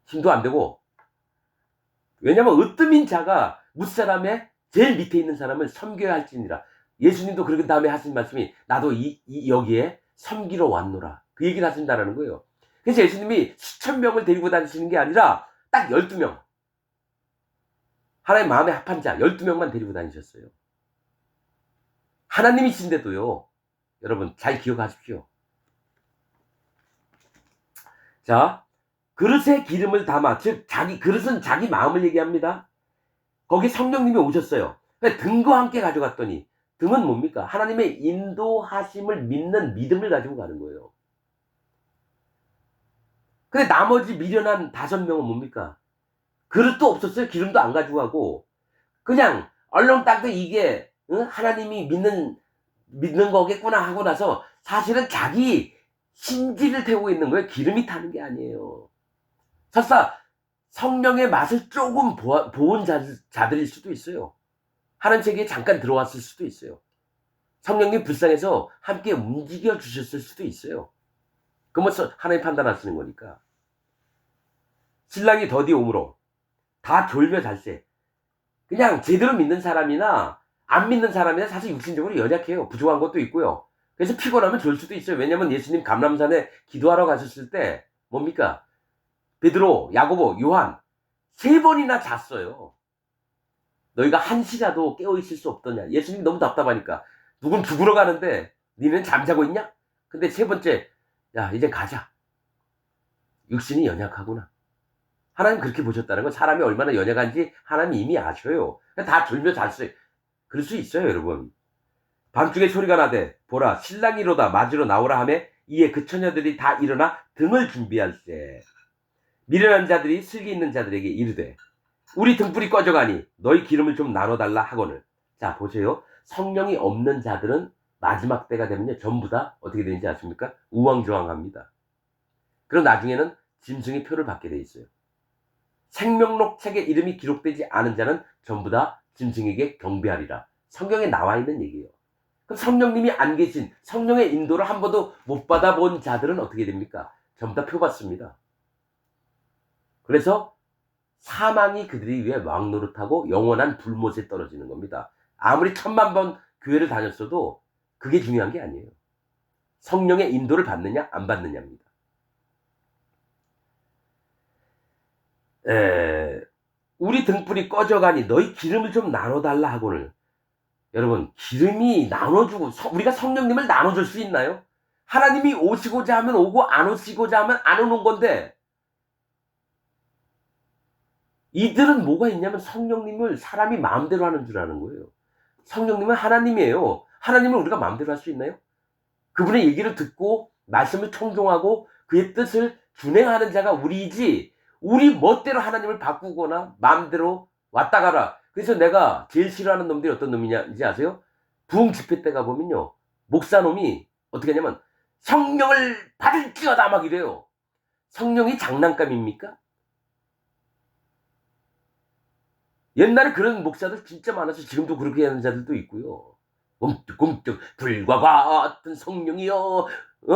힘도 안 되고. 왜냐면 으뜸인 자가 무사람의 제일 밑에 있는 사람을 섬겨야 할지니라. 예수님도 그런 다음에 하신 말씀이 나도 여기에 섬기러 왔노라. 그 얘기를 하신다라는 거예요. 그래서 예수님이 수천 명을 데리고 다니시는 게 아니라 딱 12명. 하나님 마음에 합한 자 12명만 데리고 다니셨어요. 하나님이신데도요. 여러분 잘 기억하십시오. 자, 그릇에 기름을 담아 즉 그릇은 자기 마음을 얘기합니다. 거기 성령님이 오셨어요. 등과 함께 가져갔더니 등은 뭡니까? 하나님의 인도하심을 믿는 믿음을 가지고 가는 거예요. 근데 나머지 미련한 5명은 뭡니까? 그릇도 없었어요. 기름도 안 가지고 가고 그냥 얼렁땅땅 이게 하나님이 믿는 거겠구나 하고 나서 사실은 자기 심지를 태우고 있는 거예요. 기름이 타는 게 아니에요. 설사 성령의 맛을 조금 보은 자들일 수도 있어요. 하나님 세계에 잠깐 들어왔을 수도 있어요. 성령님 불쌍해서 함께 움직여 주셨을 수도 있어요. 그건 하나님 판단하시는 거니까. 신랑이 더디 오므로 다 졸며 잘세. 그냥 제대로 믿는 사람이나 안 믿는 사람이나 사실 육신적으로 연약해요. 부족한 것도 있고요. 그래서 피곤하면 졸 수도 있어요. 왜냐면 예수님 감람산에 기도하러 가셨을 때 뭡니까? 베드로, 야고보, 요한 3번이나 잤어요. 너희가 한시라도 깨어있을 수 없더냐. 예수님이 너무 답답하니까. 누군 죽으러 가는데 니는 잠자고 있냐? 근데 3번째, 야 이제 가자. 육신이 연약하구나. 하나님 그렇게 보셨다는 건 사람이 얼마나 연약한지 하나님 이미 아셔요. 다 졸며 잤어요. 그럴 수 있어요, 여러분. 밤중에 소리가 나되 보라 신랑이로다 맞으러 나오라 하며 이에 그 처녀들이 다 일어나 등을 준비할세. 미련한 자들이 슬기 있는 자들에게 이르되 우리 등불이 꺼져가니 너희 기름을 좀 나눠달라 하거늘. 자 보세요. 성령이 없는 자들은 마지막 때가 되면요 전부 다 어떻게 되는지 아십니까? 우왕좌왕합니다. 그럼 나중에는 짐승의 표를 받게 돼 있어요. 생명록 책에 이름이 기록되지 않은 자는 전부 다 짐승에게 경배하리라. 성경에 나와 있는 얘기예요. 그럼 성령님이 안 계신, 성령의 인도를 한 번도 못 받아본 자들은 어떻게 됩니까? 전부 다 표받습니다. 그래서 사망이 그들이 위해 왕노릇하고 영원한 불못에 떨어지는 겁니다. 아무리 1000만 번 교회를 다녔어도 그게 중요한 게 아니에요. 성령의 인도를 받느냐 안 받느냐입니다. 우리 등불이 꺼져가니 너희 기름을 좀 나눠달라 하고는. 여러분 기름이 나눠주고 우리가 성령님을 나눠줄 수 있나요? 하나님이 오시고자 하면 오고 안 오시고자 하면 안 오는 건데 이들은 뭐가 있냐면 성령님을 사람이 마음대로 하는 줄 아는 거예요. 성령님은 하나님이에요. 하나님을 우리가 마음대로 할 수 있나요? 그분의 얘기를 듣고 말씀을 청종하고 그의 뜻을 준행하는 자가 우리이지 우리 멋대로 하나님을 바꾸거나 마음대로 왔다 가라. 그래서 내가 제일 싫어하는 놈들이 어떤 놈이냐인지 아세요? 부흥 집회 때 가보면요 목사놈이 어떻게 하냐면 성령을 받을지어다 막 이래요. 성령이 장난감입니까? 옛날에 그런 목사들 진짜 많아서 지금도 그렇게 하는 자들도 있고요. 꿈쩍꿈쩍 불과 같은 성령이여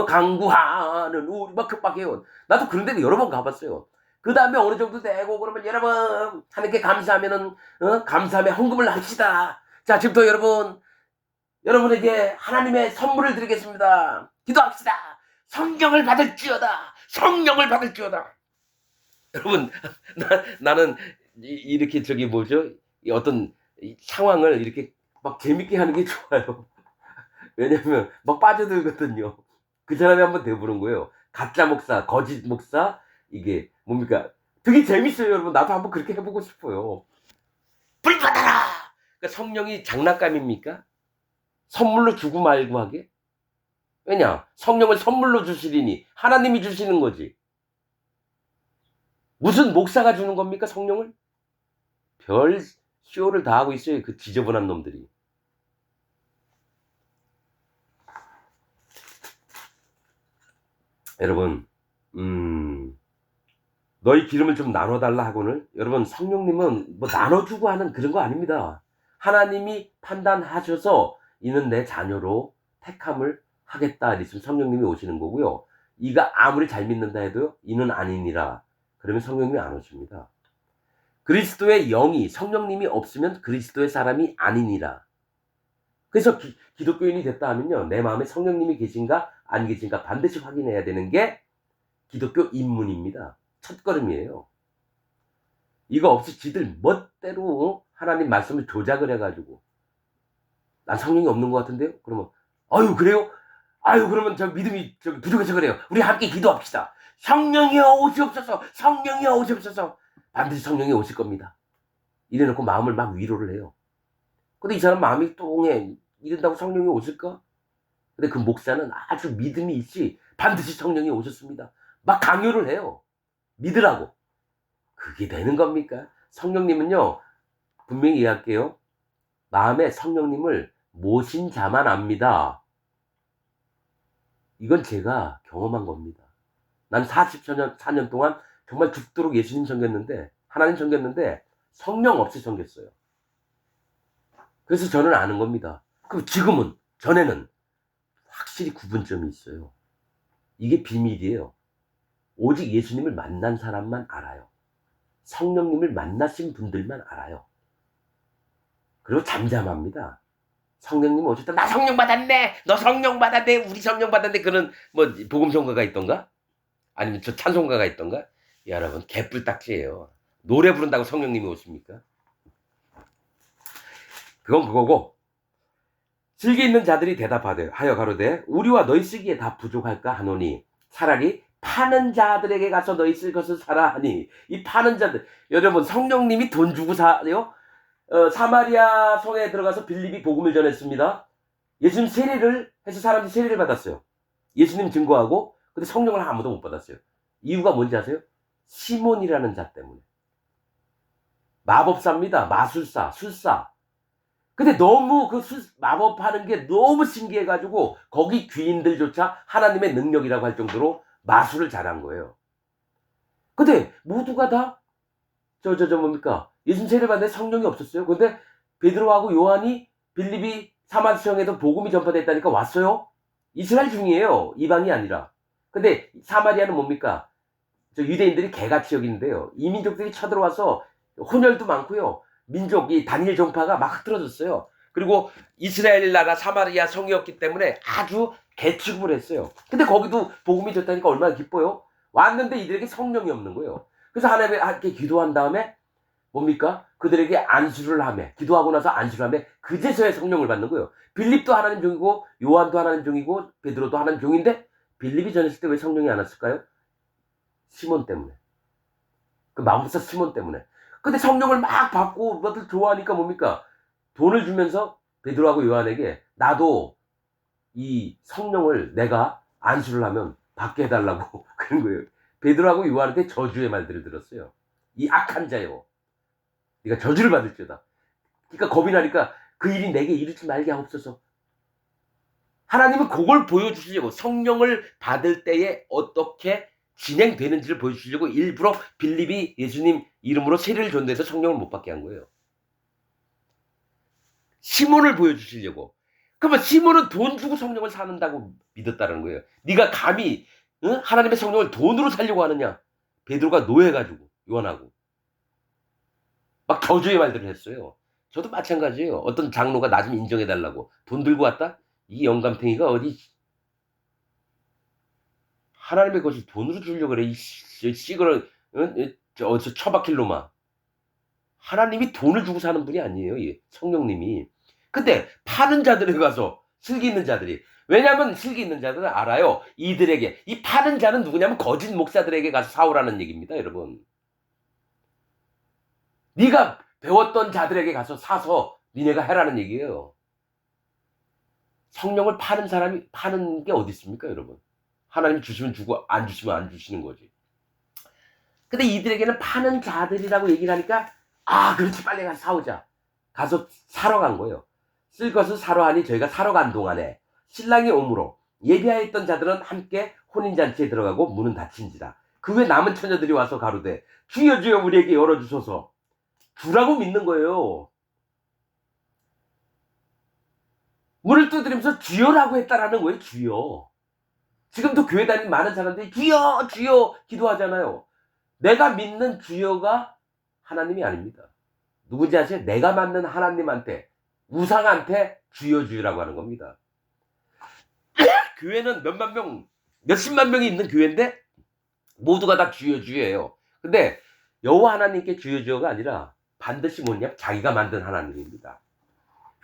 강구하는 우리 막 급박해요. 나도 그런 데 여러 번 가봤어요. 그 다음에 어느 정도 되고 그러면 여러분 하나님께 감사하면은 감사하며 헌금을 합시다. 자 지금부터 여러분에게 하나님의 선물을 드리겠습니다. 기도합시다. 성령을 받을지어다. 성령을 받을지어다. 여러분 나는 이렇게 어떤 상황을 이렇게 막 재밌게 하는 게 좋아요. 왜냐면 막 빠져들거든요. 그 사람이 한번 돼보는 거예요. 가짜 목사, 거짓 목사, 이게 뭡니까? 되게 재밌어요, 여러분. 나도 한번 그렇게 해보고 싶어요. 불 받아라! 그러니까 성령이 장난감입니까? 선물로 주고 말고 하게? 왜냐? 성령을 선물로 주시리니 하나님이 주시는 거지. 무슨 목사가 주는 겁니까, 성령을? 별 쇼를 다 하고 있어요, 그 지저분한 놈들이. 여러분, 너희 기름을 좀 나눠달라 하고는 여러분 성령님은 뭐 나눠주고 하는 그런 거 아닙니다. 하나님이 판단하셔서 이는 내 자녀로 택함을 하겠다 이랬으면 성령님이 오시는 거고요. 이가 아무리 잘 믿는다 해도 이는 아니니라 그러면 성령님이 안 오십니다. 그리스도의 영이 성령님이 없으면 그리스도의 사람이 아니니라. 그래서 기독교인이 됐다 하면요 내 마음에 성령님이 계신가 안 계신가 반드시 확인해야 되는 게 기독교 입문입니다. 첫걸음이에요. 이거 없이 지들 멋대로 하나님 말씀을 조작을 해가지고 난 성령이 없는 것 같은데요? 그러면 아유 그래요? 아유 그러면 저 믿음이 부족해서 그래요. 우리 함께 기도합시다. 성령이여 오시옵소서. 성령이여 오시옵소서. 반드시 성령이 오실 겁니다. 이래놓고 마음을 막 위로를 해요. 근데 이 사람 마음이 뚱해. 이런다고 성령이 오실까? 근데 그 목사는 아주 믿음이 있지 반드시 성령이 오셨습니다. 막 강요를 해요. 믿으라고. 그게 되는 겁니까? 성령님은요 분명히 이야기할게요. 마음에 성령님을 모신 자만 압니다. 이건 제가 경험한 겁니다. 난 44년 동안 정말 죽도록 예수님 섬겼는데, 하나님 섬겼는데 성령 없이 섬겼어요. 그래서 저는 아는 겁니다. 그럼 지금은, 전에는 확실히 구분점이 있어요. 이게 비밀이에요. 오직 예수님을 만난 사람만 알아요. 성령님을 만나신 분들만 알아요. 그리고 잠잠합니다. 성령님 오셨다. 나 성령 받았네. 너 성령 받았네. 우리 성령 받았네. 그런 뭐 복음성가가 있던가? 아니면 저 찬송가가 있던가? 여러분 개뿔딱지예요. 노래 부른다고 성령님이 오십니까? 그건 그거고. 슬기 있는 자들이 대답하되 하여 가로되 우리와 너희 쓰기에 다 부족할까 하노니 차라리 파는 자들에게 가서 너희 쓸 것을 사라 하니, 이 파는 자들, 여러분 성령님이 돈 주고 사요? 사마리아 성에 들어가서 빌립이 복음을 전했습니다. 예수님 세례를 해서 사람들이 세례를 받았어요. 예수님 증거하고. 근데 성령을 아무도 못 받았어요. 이유가 뭔지 아세요? 시몬이라는 자 때문에. 마법사입니다. 마술사, 술사. 근데 너무 그 마법하는 게 너무 신기해가지고 거기 귀인들조차 하나님의 능력이라고 할 정도로 마술을 잘한 거예요. 근데 모두가 다 뭡니까? 예수님 세례 받는데 성령이 없었어요. 근데 베드로하고 요한이 빌립이 사마리아성에도 복음이 전파됐다니까 왔어요. 이스라엘 중이에요. 이방이 아니라. 근데 사마리아는 뭡니까? 저 유대인들이 개같이 여기는데요. 이민족들이 쳐들어와서 혼혈도 많고요. 민족이 단일 종파가 막 흐트러졌어요. 그리고 이스라엘 나라 사마리아 성이었기 때문에 아주 개취급을 했어요. 근데 거기도 복음이 됐다니까 얼마나 기뻐요. 왔는데 이들에게 성령이 없는 거예요. 그래서 하나님께 기도한 다음에 뭡니까? 그들에게 안수를 하며, 기도하고 나서 안수를 하며 그제서야 성령을 받는 거예요. 빌립도 하나님 종이고 요한도 하나님 종이고 베드로도 하나님 종인데 빌립이 전했을 때 왜 성령이 안 왔을까요? 시몬 때문에. 그 마법사 시몬 때문에. 근데 성령을 막 받고 뭐들 좋아하니까 뭡니까? 돈을 주면서 베드로하고 요한에게 나도 이 성령을 내가 안수를 하면 받게 해달라고 그런 거예요. 베드로하고 요한한테 저주의 말들을 들었어요. 이 악한 자요. 네가 저주를 받을지어다. 그러니까 겁이 나니까 그 일이 내게 이르지 말게 하옵소서. 하나님은 그걸 보여주시려고, 성령을 받을 때에 어떻게 진행되는지를 보여주시려고 일부러 빌립이 예수님 이름으로 세례를 줬는데도 성령을 못 받게 한 거예요. 시몬을 보여주시려고. 그러면 시몬은 돈 주고 성령을 사는다고 믿었다는 거예요. 네가 감히 하나님의 성령을 돈으로 살려고 하느냐. 베드로가 노해가지고 요한하고 막 저주의 말들을 했어요. 저도 마찬가지예요. 어떤 장로가 나 좀 인정해달라고 돈 들고 왔다? 이 영감탱이가 어디 하나님의 것을 돈으로 주려고 그래. 이 씨그러 저 처박힐 놈아. 하나님이 돈을 주고 사는 분이 아니에요. 성령님이. 근데 파는 자들에 가서, 슬기 있는 자들이, 왜냐하면 슬기 있는 자들은 알아요. 이들에게, 이 파는 자는 누구냐면 거짓 목사들에게 가서 사오라는 얘기입니다. 여러분, 네가 배웠던 자들에게 가서 사서 니네가 해라는 얘기예요. 성령을 파는 사람이, 파는 게 어디 있습니까 여러분? 하나님 주시면 주고 안 주시면 안 주시는 거지. 근데 이들에게는 파는 자들이라고 얘기를 하니까, 아 그렇지, 빨리 가서 사오자. 가서 사러 간 거예요. 쓸 것을 사러 하니 저희가 사러 간 동안에 신랑이 오므로 예비하였던 자들은 함께 혼인잔치에 들어가고 문은 닫힌지라. 그 후에 남은 처녀들이 와서 가로되 주여 주여 우리에게 열어주소서. 주라고 믿는 거예요. 문을 두드리면서 주여라고 했다라는 거예요. 주여. 지금도 교회 다니는 많은 사람들이 주여 주여 기도하잖아요. 내가 믿는 주여가 하나님이 아닙니다. 누군지 아세요? 내가 맞는 하나님한테, 우상한테 주여 주여라고 하는 겁니다. 교회는 몇만 명, 몇십만 명이 있는 교회인데 모두가 다 주여 주여예요. 근데 여호와 하나님께 주여 주여가 아니라 반드시 뭐냐? 자기가 만든 하나님입니다.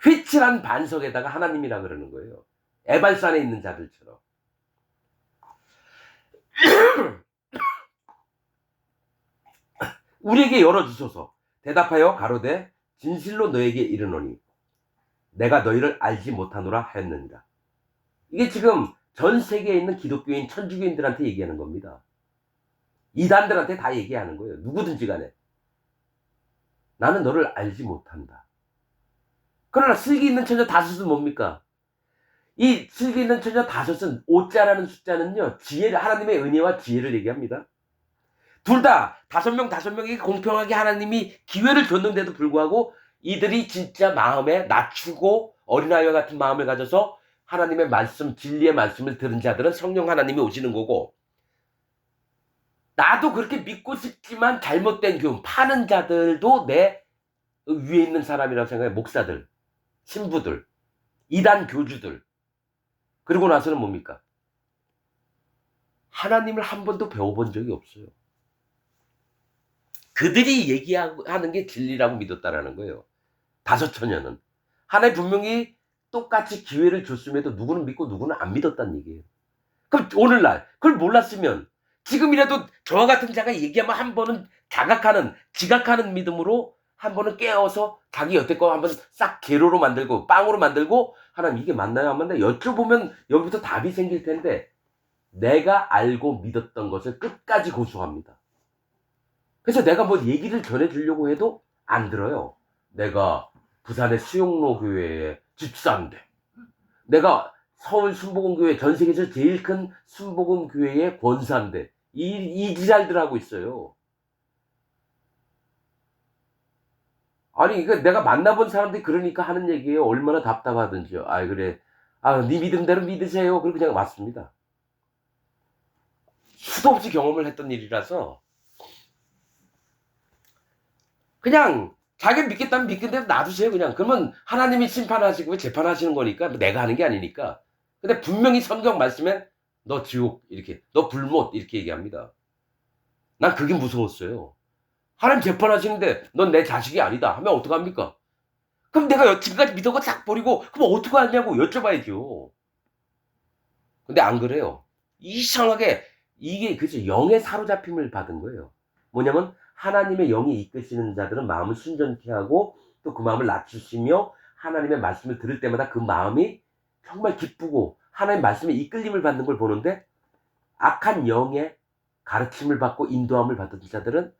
휘칠한 반석에다가 하나님이라 그러는 거예요. 에발산에 있는 자들처럼. 우리에게 열어주소서. 대답하여 가로되 진실로 너에게 이르노니 내가 너희를 알지 못하노라 하였느니라. 이게 지금 전 세계에 있는 기독교인 천주교인들한테 얘기하는 겁니다. 이단들한테 다 얘기하는 거예요. 누구든지 간에. 나는 너를 알지 못한다. 그러나 슬기 있는 처녀 다섯은 뭡니까? 이 슬기 있는 처녀 다섯은 5자라는 숫자는요, 지혜를, 하나님의 은혜와 지혜를 얘기합니다. 둘 다 5명에게 공평하게 하나님이 기회를 줬는데도 불구하고 이들이 진짜 마음에 낮추고 어린아이와 같은 마음을 가져서 하나님의 말씀, 진리의 말씀을 들은 자들은 성령 하나님이 오시는 거고, 나도 그렇게 믿고 싶지만 잘못된 교훈 파는 자들도 내 위에 있는 사람이라고 생각해. 목사들, 신부들, 이단 교주들. 그러고 나서는 뭡니까? 하나님을 한 번도 배워본 적이 없어요. 그들이 얘기하는 게 진리라고 믿었다라는 거예요. 5처녀는. 하나님 분명히 똑같이 기회를 줬음에도 누구는 믿고 누구는 안 믿었다는 얘기예요. 그럼 오늘날 그걸 몰랐으면 지금이라도 저와 같은 자가 얘기하면 한 번은 지각하는 믿음으로 한 번은 깨어서 자기 여태껏 한번 싹 개로로 만들고 빵으로 만들고, 하나님 이게 맞나요 안 맞나요 여쭤보면 여기부터 답이 생길 텐데, 내가 알고 믿었던 것을 끝까지 고수합니다. 그래서 내가 뭐 얘기를 전해주려고 해도 안 들어요. 내가 부산의 수용로 교회의 집사인데, 내가 서울 순복음교회, 전 세계에서 제일 큰 순복음교회의 권사인데, 이 지랄들 하고 있어요. 아니, 그러니까 내가 만나본 사람들이 그러니까 하는 얘기예요. 얼마나 답답하든지요. 아, 그래. 아, 네 믿음대로 믿으세요. 그리고 그냥 맞습니다. 수도 없이 경험을 했던 일이라서 그냥 자기 믿겠다면 믿겠는데 놔두세요. 그냥. 그러면 하나님이 심판하시고 재판하시는 거니까, 내가 하는 게 아니니까. 근데 분명히 성경 말씀엔 너 지옥 이렇게, 너 불못 이렇게 얘기합니다. 난 그게 무서웠어요. 하나님 재판하시는데 넌 내 자식이 아니다 하면 어떡합니까? 그럼 내가 지금까지 믿은 거 싹 버리고 그럼 어떡하냐고 여쭤봐야죠. 근데 안 그래요. 이상하게 이게 그죠, 영의 사로잡힘을 받은 거예요. 뭐냐면 하나님의 영이 이끄시는 자들은 마음을 순전케 하고 또 그 마음을 낮추시며 하나님의 말씀을 들을 때마다 그 마음이 정말 기쁘고 하나님의 말씀에 이끌림을 받는 걸 보는데, 악한 영의 가르침을 받고 인도함을 받은 자들은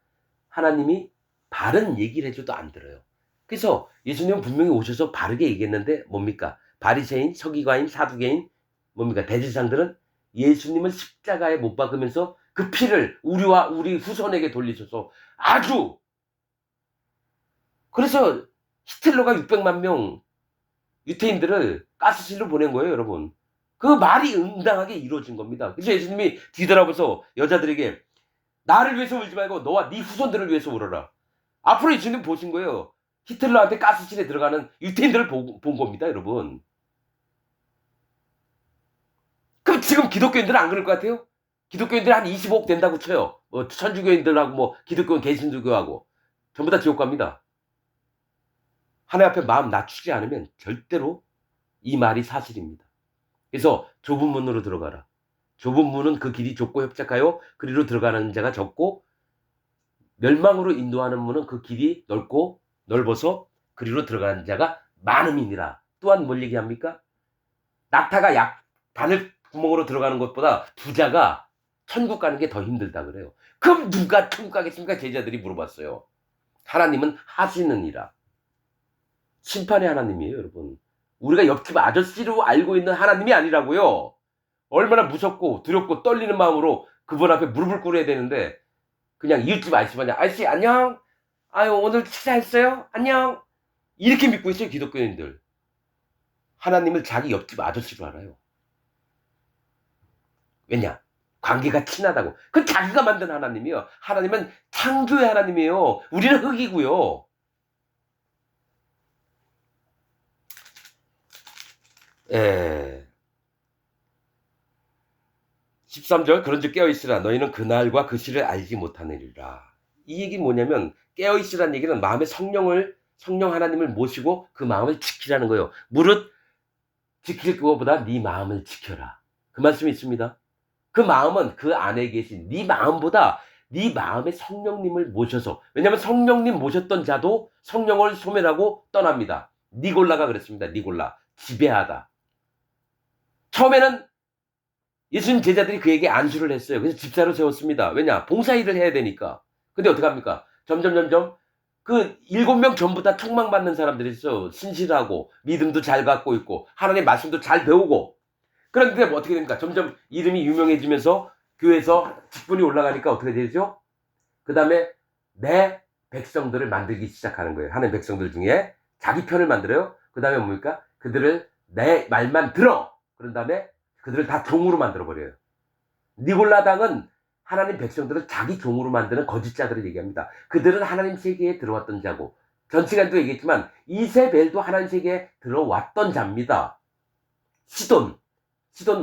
하나님이 바른 얘기를 해줘도 안 들어요. 그래서 예수님은 분명히 오셔서 바르게 얘기했는데 뭡니까? 바리새인, 서기관인, 사두개인, 뭡니까? 대제사장들은 예수님을 십자가에 못 박으면서 그 피를 우리와 우리 후손에게 돌리셔서 아주, 그래서 히틀러가 600만 명 유태인들을 가스실로 보낸 거예요, 여러분. 그 말이 응당하게 이루어진 겁니다. 그래서 예수님이 뒤돌아보면서 여자들에게 나를 위해서 울지 말고 너와 네 후손들을 위해서 울어라. 앞으로 예수님 보신 거예요. 히틀러한테 가스실에 들어가는 유태인들을 본 겁니다, 여러분. 그럼 지금 기독교인들은 안 그럴 것 같아요? 기독교인들 한 25억 된다고 쳐요. 천주교인들하고 기독교인 개신교하고 전부 다 지옥 갑니다. 하나님 앞에 마음 낮추지 않으면 절대로 이 말이 사실입니다. 그래서 좁은 문으로 들어가라. 좁은 문은 그 길이 좁고 협착하여 그리로 들어가는 자가 적고, 멸망으로 인도하는 문은 그 길이 넓고 넓어서 그리로 들어가는 자가 많음이니라. 또한 뭘 얘기합니까? 낙타가 바늘 구멍으로 들어가는 것보다 부자가 천국 가는 게 더 힘들다 그래요. 그럼 누가 천국 가겠습니까? 제자들이 물어봤어요. 하나님은 하시느니라. 심판의 하나님이에요, 여러분. 우리가 옆집 아저씨로 알고 있는 하나님이 아니라고요. 얼마나 무섭고 두렵고 떨리는 마음으로 그분 앞에 무릎을 꿇어야 되는데, 그냥 이웃집 아저씨 마냥 아저씨 안녕, 아유 오늘 식사했어요? 안녕, 이렇게 믿고 있어요, 기독교인들. 하나님을 자기 옆집 아저씨로 알아요. 왜냐? 관계가 친하다고. 그건 자기가 만든 하나님이에요. 하나님은 창조의 하나님이에요. 우리는 흙이고요. 13절, 그런즉 깨어있으라. 너희는 그날과 그 시를 알지 못하느니라. 이 얘기는 뭐냐면, 깨어있으라는 얘기는 마음의 성령 하나님을 모시고 그 마음을 지키라는 거예요. 무릇 지킬 그거보다 네 마음을 지켜라. 그 말씀이 있습니다. 그 마음은 그 안에 계신 네 마음보다 네 마음의 성령님을 모셔서, 왜냐하면 성령님 모셨던 자도 성령을 소멸하고 떠납니다. 니골라가 그랬습니다. 니골라, 지배하다. 처음에는 예수님 제자들이 그에게 안수를 했어요. 그래서 집사로 세웠습니다. 왜냐? 봉사일을 해야 되니까. 근데 어떡합니까? 점점 그 7명 전부 다 촉망받는 사람들이 있어. 신실하고 믿음도 잘 갖고 있고 하나님의 말씀도 잘 배우고. 그런데 어떻게 됩니까? 점점 이름이 유명해지면서 교회에서 직분이 올라가니까 어떻게 되죠? 그 다음에 내 백성들을 만들기 시작하는 거예요. 하나님 백성들 중에 자기 편을 만들어요. 그 다음에 뭡니까? 그들을 내 말만 들어. 그런 다음에 그들을 다 종으로 만들어버려요. 니골라당은 하나님 백성들을 자기 종으로 만드는 거짓자들을 얘기합니다. 그들은 하나님 세계에 들어왔던 자고, 전 시간도 얘기했지만 이세벨도 하나님 세계에 들어왔던 자입니다. 시돈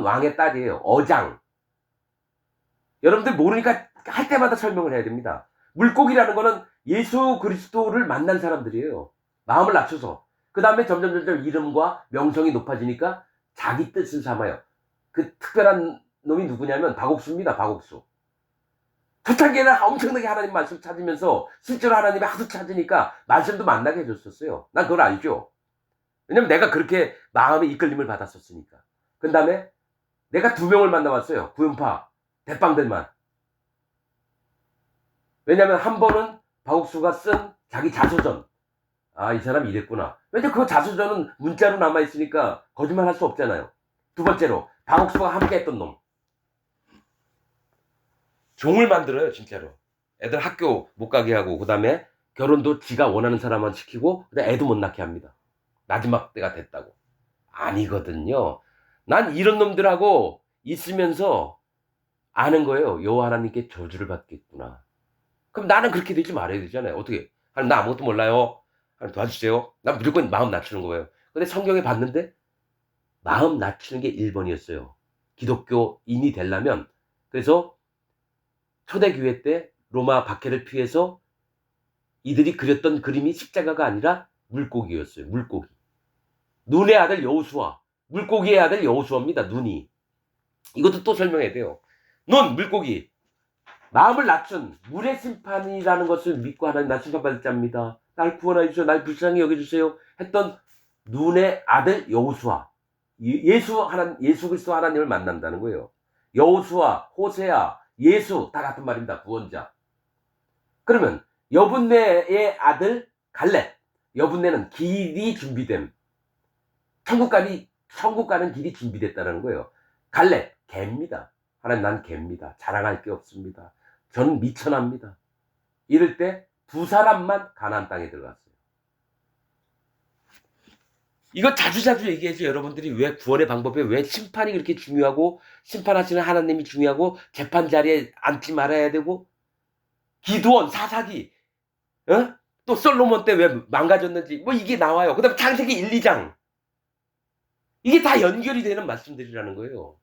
왕의 딸이에요. 어장. 여러분들 모르니까 할 때마다 설명을 해야 됩니다. 물고기라는 거는 예수 그리스도를 만난 사람들이에요. 마음을 낮춰서. 그 다음에 점점 이름과 명성이 높아지니까 자기 뜻을 삼아요. 그 특별한 놈이 누구냐면 박옥수입니다. 박옥수. 초창기에는 엄청나게 하나님 말씀 찾으면서 실제로 하나님이 하도 찾으니까 말씀도 만나게 해줬었어요. 난 그걸 알죠. 왜냐면 내가 그렇게 마음의 이끌림을 받았었으니까. 그 다음에 내가 2명을 만나봤어요. 구연파 대빵들만. 왜냐면 한 번은 박옥수가 쓴 자기 자서전. 아, 이 사람 이랬구나. 왜냐면 그 자서전은 문자로 남아있으니까 거짓말 할 수 없잖아요. 2번째로 박옥수가 함께 했던 놈. 종을 만들어요, 진짜로. 애들 학교 못 가게 하고, 그 다음에 결혼도 지가 원하는 사람만 시키고, 그다음에 애도 못 낳게 합니다. 마지막 때가 됐다고. 아니거든요. 난 이런 놈들하고 있으면서 아는 거예요. 여호와 하나님께 저주를 받겠구나. 그럼 나는 그렇게 되지 말아야 되잖아요. 어떻게? 하나님 나 아무것도 몰라요. 하나님 도와주세요. 난 무조건 마음 낮추는 거예요. 근데 성경에 봤는데 마음 낮추는 게 1번이었어요. 기독교인이 되려면. 그래서 초대교회 때 로마 박해를 피해서 이들이 그렸던 그림이 십자가가 아니라 물고기였어요. 물고기. 눈의 아들 여호수아. 물고기의 아들 여호수아입니다. 눈이. 이것도 또 설명해야 돼요. 눈, 물고기. 마음을 낮춘 물의 심판이라는 것을 믿고 하나님 나 심판받을 자입니다. 날 구원하여 주세요. 날 불쌍히 여겨주세요. 했던 눈의 아들 여호수아. 예수 그리스도 하나님을 만난다는 거예요. 여호수아, 호세아, 예수 다 같은 말입니다. 구원자. 그러면 여분네의 아들 갈렙. 여분네는 길이 준비됨. 천국 가는 길이 준비됐다는 거예요. 갈렙 개입니다. 하나님 난 개입니다. 자랑할 게 없습니다. 저는 미천합니다. 이럴 때 2사람만 가나안 땅에 들어갔어요. 이거 자주 얘기해줘. 여러분들이 왜 구원의 방법에 왜 심판이 그렇게 중요하고 심판하시는 하나님이 중요하고 재판 자리에 앉지 말아야 되고 기드온 사사기 또 솔로몬 때 왜 망가졌는지 뭐 이게 나와요. 그 다음에 창세기 1, 2장 이게 다 연결이 되는 말씀들이라는 거예요.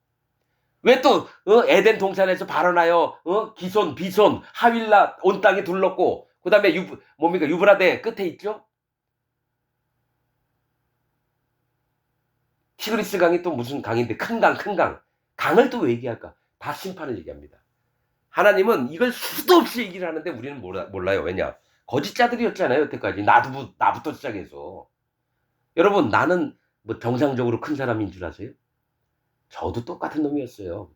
왜 또 에덴 동산에서 발언하여 기손, 비손, 하윌라 온 땅에 둘렀고 그 다음에 유브라데 끝에 있죠? 티그리스 강이 또 무슨 강인데 큰 강. 강을 또 왜 얘기할까? 다 심판을 얘기합니다. 하나님은 이걸 수도 없이 얘기를 하는데 우리는 몰라요. 왜냐? 거짓자들이었잖아요. 여태까지. 나부터 시작해서. 여러분 나는 뭐 정상적으로 큰 사람인 줄 아세요? 저도 똑같은 놈이었어요.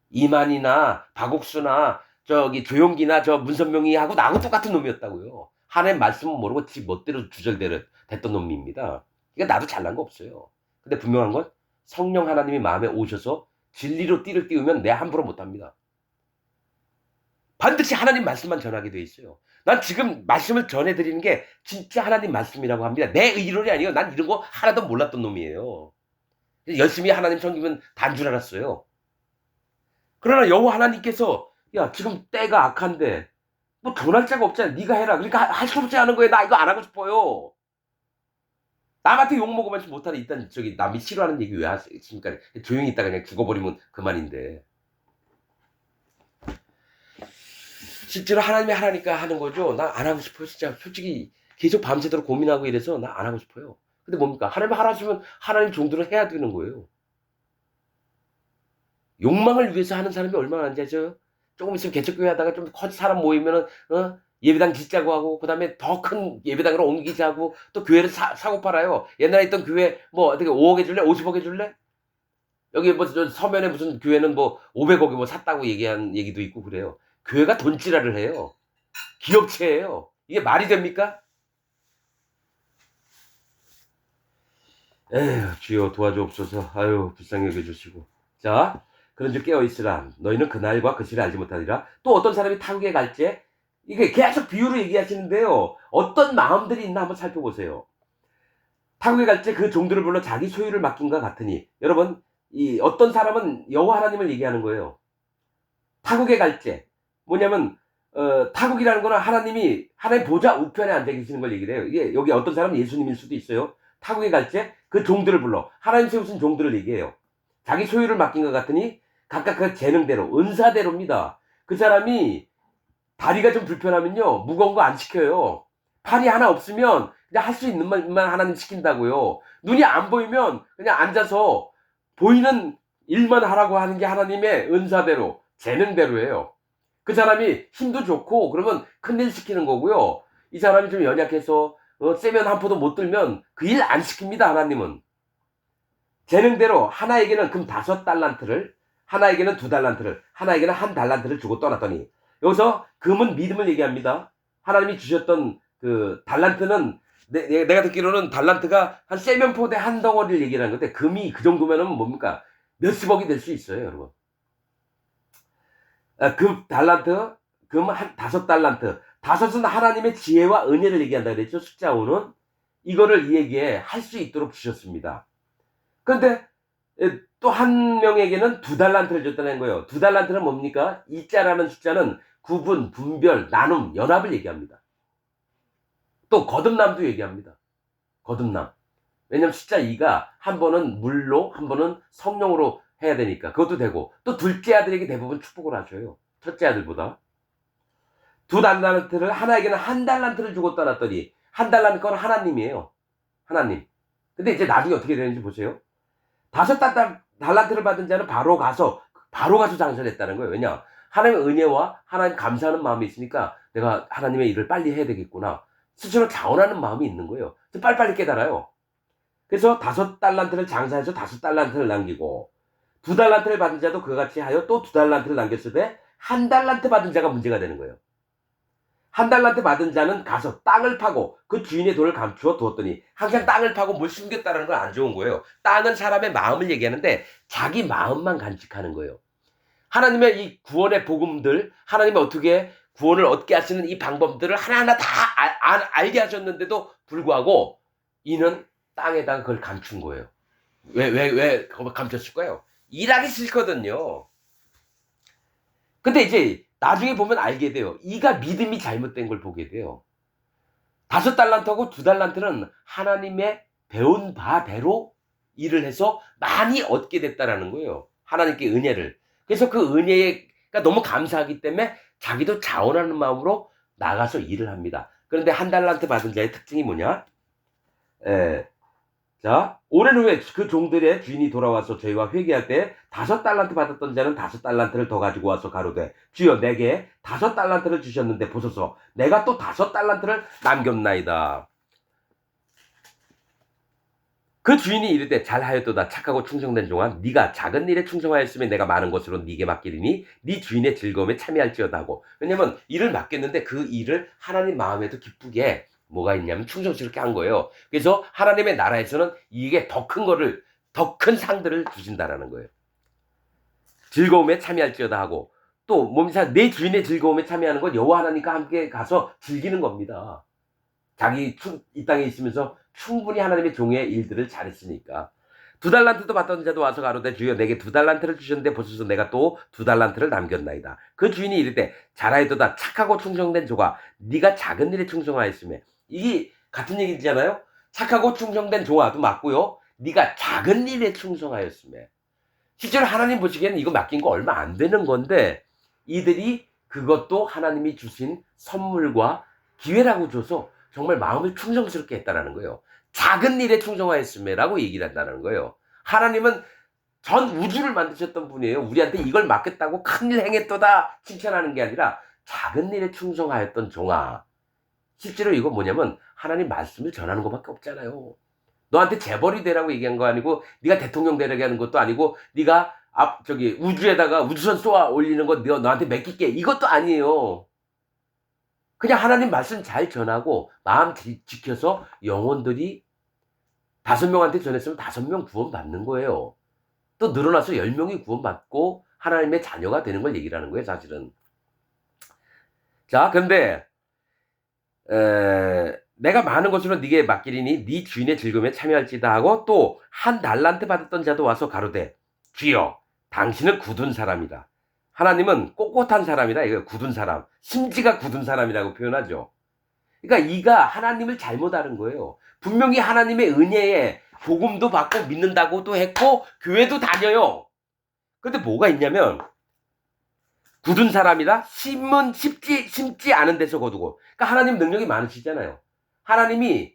이만이나 박옥수나 저기 조용기나 저 문선명이하고 나하고 똑같은 놈이었다고요. 하나님 말씀은 모르고 지 멋대로 주절대로 됐던 놈입니다. 그러니까 나도 잘난 거 없어요. 근데 분명한 건 성령 하나님이 마음에 오셔서 진리로 띠를 띄우면 내 함부로 못합니다. 반드시 하나님 말씀만 전하게 돼 있어요. 난 지금 말씀을 전해드리는 게 진짜 하나님 말씀이라고 합니다. 내 의론이 아니에요. 난 이런 거 하나도 몰랐던 놈이에요. 열심히 하나님 섬기면 단 줄 알았어요. 그러나 여호와 하나님께서 야 지금 때가 악한데 뭐 전할 자가 없잖아. 네가 해라. 그러니까 할 수 없지 않은 거예요. 나 이거 안 하고 싶어요. 남한테 욕먹으면서 못하는 일단 저기 남이 싫어하는 얘기 왜 하십니까? 조용히 있다가 그냥 죽어버리면 그만인데. 실제로 하나님이 하라니까 하는 거죠. 나 안 하고 싶어요. 진짜 솔직히 계속 밤새도록 고민하고 이래서 나 안 하고 싶어요. 근데 뭡니까? 하나님이 하라 하시면 하나님 종들은 해야 되는 거예요. 욕망을 위해서 하는 사람이 얼마나 안 되죠? 조금 있으면 개척교회 하다가 좀 커지 사람 모이면은 예배당 짓자고 하고 그 다음에 더 큰 예배당으로 옮기자고 또 교회를 사고 팔아요. 옛날에 있던 교회 뭐 어떻게 5억 해줄래? 50억 해줄래? 여기 뭐 서면에 무슨 교회는 뭐 500억이 뭐 샀다고 얘기한 얘기도 있고 그래요. 교회가 돈지랄을 해요. 기업체예요. 이게 말이 됩니까? 에휴 주여 도와주옵소서. 아유 불쌍히 여겨주시고. 자 그런즉 깨어있으라. 너희는 그날과 그 시를 알지 못하리라. 또 어떤 사람이 타국에 갈지 이게 계속 비유로 얘기하시는데요. 어떤 마음들이 있나 한번 살펴보세요. 타국에 갈 때 그 종들을 불러 자기 소유를 맡긴과 같으니. 여러분, 이 어떤 사람은 여호와 하나님을 얘기하는 거예요. 타국에 갈 때 뭐냐면 타국이라는 거는 하나님 보좌 우편에 앉아 계시는 걸 얘기를 해요. 이게 여기 어떤 사람은 예수님일 수도 있어요. 타국에 갈 때 그 종들을 불러 하나님 세우신 종들을 얘기해요. 자기 소유를 맡긴 것 같으니 각각 그 재능대로 은사대로입니다. 그 사람이 다리가 좀 불편하면요 무거운 거 안 시켜요. 팔이 하나 없으면 그냥 할 수 있는 말만 하나님 시킨다고요. 눈이 안 보이면 그냥 앉아서 보이는 일만 하라고 하는 게 하나님의 은사대로 재능대로예요. 그 사람이 힘도 좋고 그러면 큰일 시키는 거고요. 이 사람이 좀 연약해서 세면 한 포도 못 들면 그 일 안 시킵니다. 하나님은 재능대로 하나에게는 금 5달란트를, 하나에게는 2달란트를, 하나에게는 1달란트를 주고 떠났더니, 여기서 금은 믿음을 얘기합니다. 하나님이 주셨던 그 달란트는 내가 듣기로는 달란트가 한 세면포대 한 덩어리를 얘기하는 건데, 금이 그 정도면은 뭡니까 몇십억이 될 수 있어요. 여러분, 그 달란트, 금 한 5달란트, 5은 하나님의 지혜와 은혜를 얘기한다 그랬죠. 숫자 5는 이거를 이 얘기에 할 수 있도록 주셨습니다. 그런데 또 한 명에게는 2달란트를 줬다는 거예요. 2달란트는 뭡니까? 이자라는 숫자는 구분, 분별, 나눔, 연합을 얘기합니다. 또 거듭남도 얘기합니다. 거듭남. 왜냐면 숫자 2가 한 번은 물로, 한 번은 성령으로 해야 되니까 그것도 되고, 또 둘째 아들에게 대부분 축복을 하셔요. 첫째 아들보다. 2달란트를 하나에게는 1달란트를 주고 떠났더니, 1달란트 건 하나님이에요. 하나님. 근데 이제 나중에 어떻게 되는지 보세요. 5달란트를 받은 자는 바로 가서 장사를 했다는 거예요. 왜냐? 하나님의 은혜와 하나님 감사하는 마음이 있으니까 내가 하나님의 일을 빨리 해야 되겠구나. 스스로 자원하는 마음이 있는 거예요. 빨리빨리 깨달아요. 그래서 5달란트를 장사해서 5달란트를 남기고, 2달란트를 받은 자도 그와 같이 하여 또 2달란트를 남겼을 때 1달란트 받은 자가 문제가 되는 거예요. 1달란트 받은 자는 가서 땅을 파고 그 주인의 돈을 감추어 두었더니, 항상 땅을 파고 뭘 숨겼다는 건 안 좋은 거예요. 땅은 사람의 마음을 얘기하는데 자기 마음만 간직하는 거예요. 하나님의 이 구원의 복음들, 하나님이 어떻게 구원을 얻게 하시는 이 방법들을 하나하나 다 알게 하셨는데도 불구하고 이는 땅에다가 그걸 감춘 거예요. 왜 그걸 감췄을까요? 일하기 싫거든요. 근데 이제 나중에 보면 알게 돼요. 이가 믿음이 잘못된 걸 보게 돼요. 5달란트하고 2달란트는 하나님의 배운 바대로 일을 해서 많이 얻게 됐다라는 거예요. 하나님께 은혜를. 그래서 그 은혜가 너무 감사하기 때문에 자기도 자원하는 마음으로 나가서 일을 합니다. 그런데 1달란트 받은 자의 특징이 뭐냐? 자, 오랜 후에 그 종들의 주인이 돌아와서 저희와 회개할 때 5달란트 받았던 자는 5달란트를 더 가지고 와서 가로되, 주여 내게 5달란트를 주셨는데 보소서, 내가 또 5달란트를 남겼나이다. 그 주인이 이르되, 잘하였도다 착하고 충성된 종아, 네가 작은 일에 충성하였으면 내가 많은 것으로 네게 맡기리니 네 주인의 즐거움에 참여할지어다 하고. 왜냐면 일을 맡겼는데 그 일을 하나님 마음에도 기쁘게 뭐가 있냐면 충성스럽게 한 거예요. 그래서 하나님의 나라에서는 이게 더 큰 상들을 주신다라는 거예요. 즐거움에 참여할지어다 하고, 또 몸사 내 주인의 즐거움에 참여하는 건 여호와 하나님과 함께 가서 즐기는 겁니다. 자기 이 땅에 있으면서 충분히 하나님의 종의 일들을 잘했으니까. 2달란트도 받던 자도 와서 가로되, 주여 내게 2달란트를 주셨는데 보소서, 내가 또 2달란트를 남겼나이다. 그 주인이 이르되, 잘하였도다 착하고 충성된 종아, 네가 작은 일에 충성하였으며. 이게 같은 얘기잖아요. 착하고 충성된 종아도 맞고요, 네가 작은 일에 충성하였으며. 실제로 하나님 보시기에는 이거 맡긴 거 얼마 안 되는 건데, 이들이 그것도 하나님이 주신 선물과 기회라고 줘서 정말 마음을 충성스럽게 했다라는 거예요. 작은 일에 충성하였음에라고 얘기를 한다는 거예요. 하나님은 전 우주를 만드셨던 분이에요. 우리한테 이걸 맡겼다고 큰일 행했도다 칭찬하는 게 아니라 작은 일에 충성하였던 종아. 실제로 이거 뭐냐면 하나님 말씀을 전하는 것밖에 없잖아요. 너한테 재벌이 되라고 얘기한 거 아니고, 네가 대통령 되라고 하는 것도 아니고, 네가 우주에다가 우주선 쏘아 올리는 거 너한테 맡길게, 이것도 아니에요. 그냥 하나님 말씀 잘 전하고 마음 지켜서 영혼들이 5명한테 전했으면 5명 구원받는 거예요. 또 늘어나서 10명이 구원받고 하나님의 자녀가 되는 걸 얘기를 하는 거예요, 사실은. 자, 근데 내가 많은 것으로 네게 맡기리니 네 주인의 즐거움에 참여할지다 하고 또 한 달란트 받았던 자도 와서 가로되 주여 당신은 굳은 사람이다. 하나님은 꼿꼿한 사람이다. 이거 굳은 사람. 심지가 굳은 사람이라고 표현하죠. 그러니까 이가 하나님을 잘못 아는 거예요. 분명히 하나님의 은혜에 복음도 받고 믿는다고도 했고 교회도 다녀요. 근데 뭐가 있냐면 굳은 사람이다. 심지 않은 데서 거두고. 그러니까 하나님 능력이 많으시잖아요. 하나님이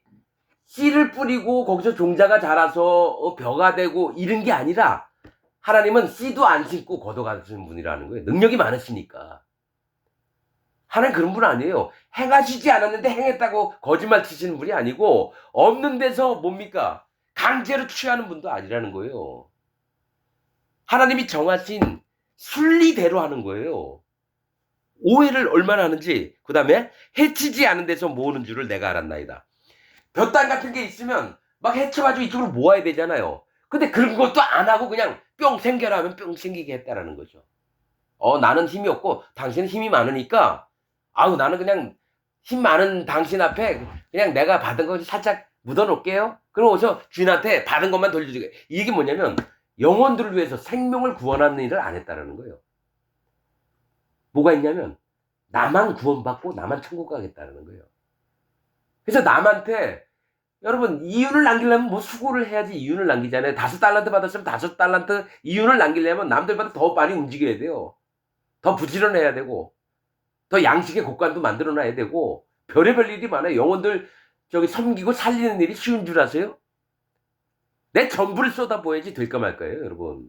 씨를 뿌리고 거기서 종자가 자라서 벼가 되고 이런 게 아니라 하나님은 씨도 안 심고 걷어가시는 분이라는 거예요. 능력이 많으시니까. 하나님 그런 분 아니에요. 행하시지 않았는데 행했다고 거짓말 치시는 분이 아니고 없는 데서 뭡니까? 강제로 취하는 분도 아니라는 거예요. 하나님이 정하신 순리대로 하는 거예요. 오해를 얼마나 하는지. 그 다음에 해치지 않은 데서 모으는 줄을 내가 알았나이다. 볕단 같은 게 있으면 막 해쳐가지고 이쪽으로 모아야 되잖아요. 근데 그런 것도 안 하고 그냥 뿅 생겨라 하면 뿅 생기게 했다라는 거죠. 나는 힘이 없고 당신은 힘이 많으니까 아우 나는 그냥 힘 많은 당신 앞에 그냥 내가 받은 거 살짝 묻어놓을게요. 그러고서 주인한테 받은 것만 돌려주게. 이게 뭐냐면 영혼들을 위해서 생명을 구원하는 일을 안 했다라는 거예요. 뭐가 있냐면 나만 구원받고 나만 천국 가겠다는 거예요. 그래서 남한테 여러분 이윤을 남기려면 뭐 수고를 해야지 이윤을 남기잖아요. 5달란트 받았으면 5달란트 이윤을 남기려면 남들보다 더 많이 움직여야 돼요. 더 부지런해야 되고 더 양식의 곳간도 만들어놔야 되고 별의별 일이 많아요. 영혼들 저기 섬기고 살리는 일이 쉬운 줄 아세요? 내 전부를 쏟아부어야지 될까 말까요, 여러분.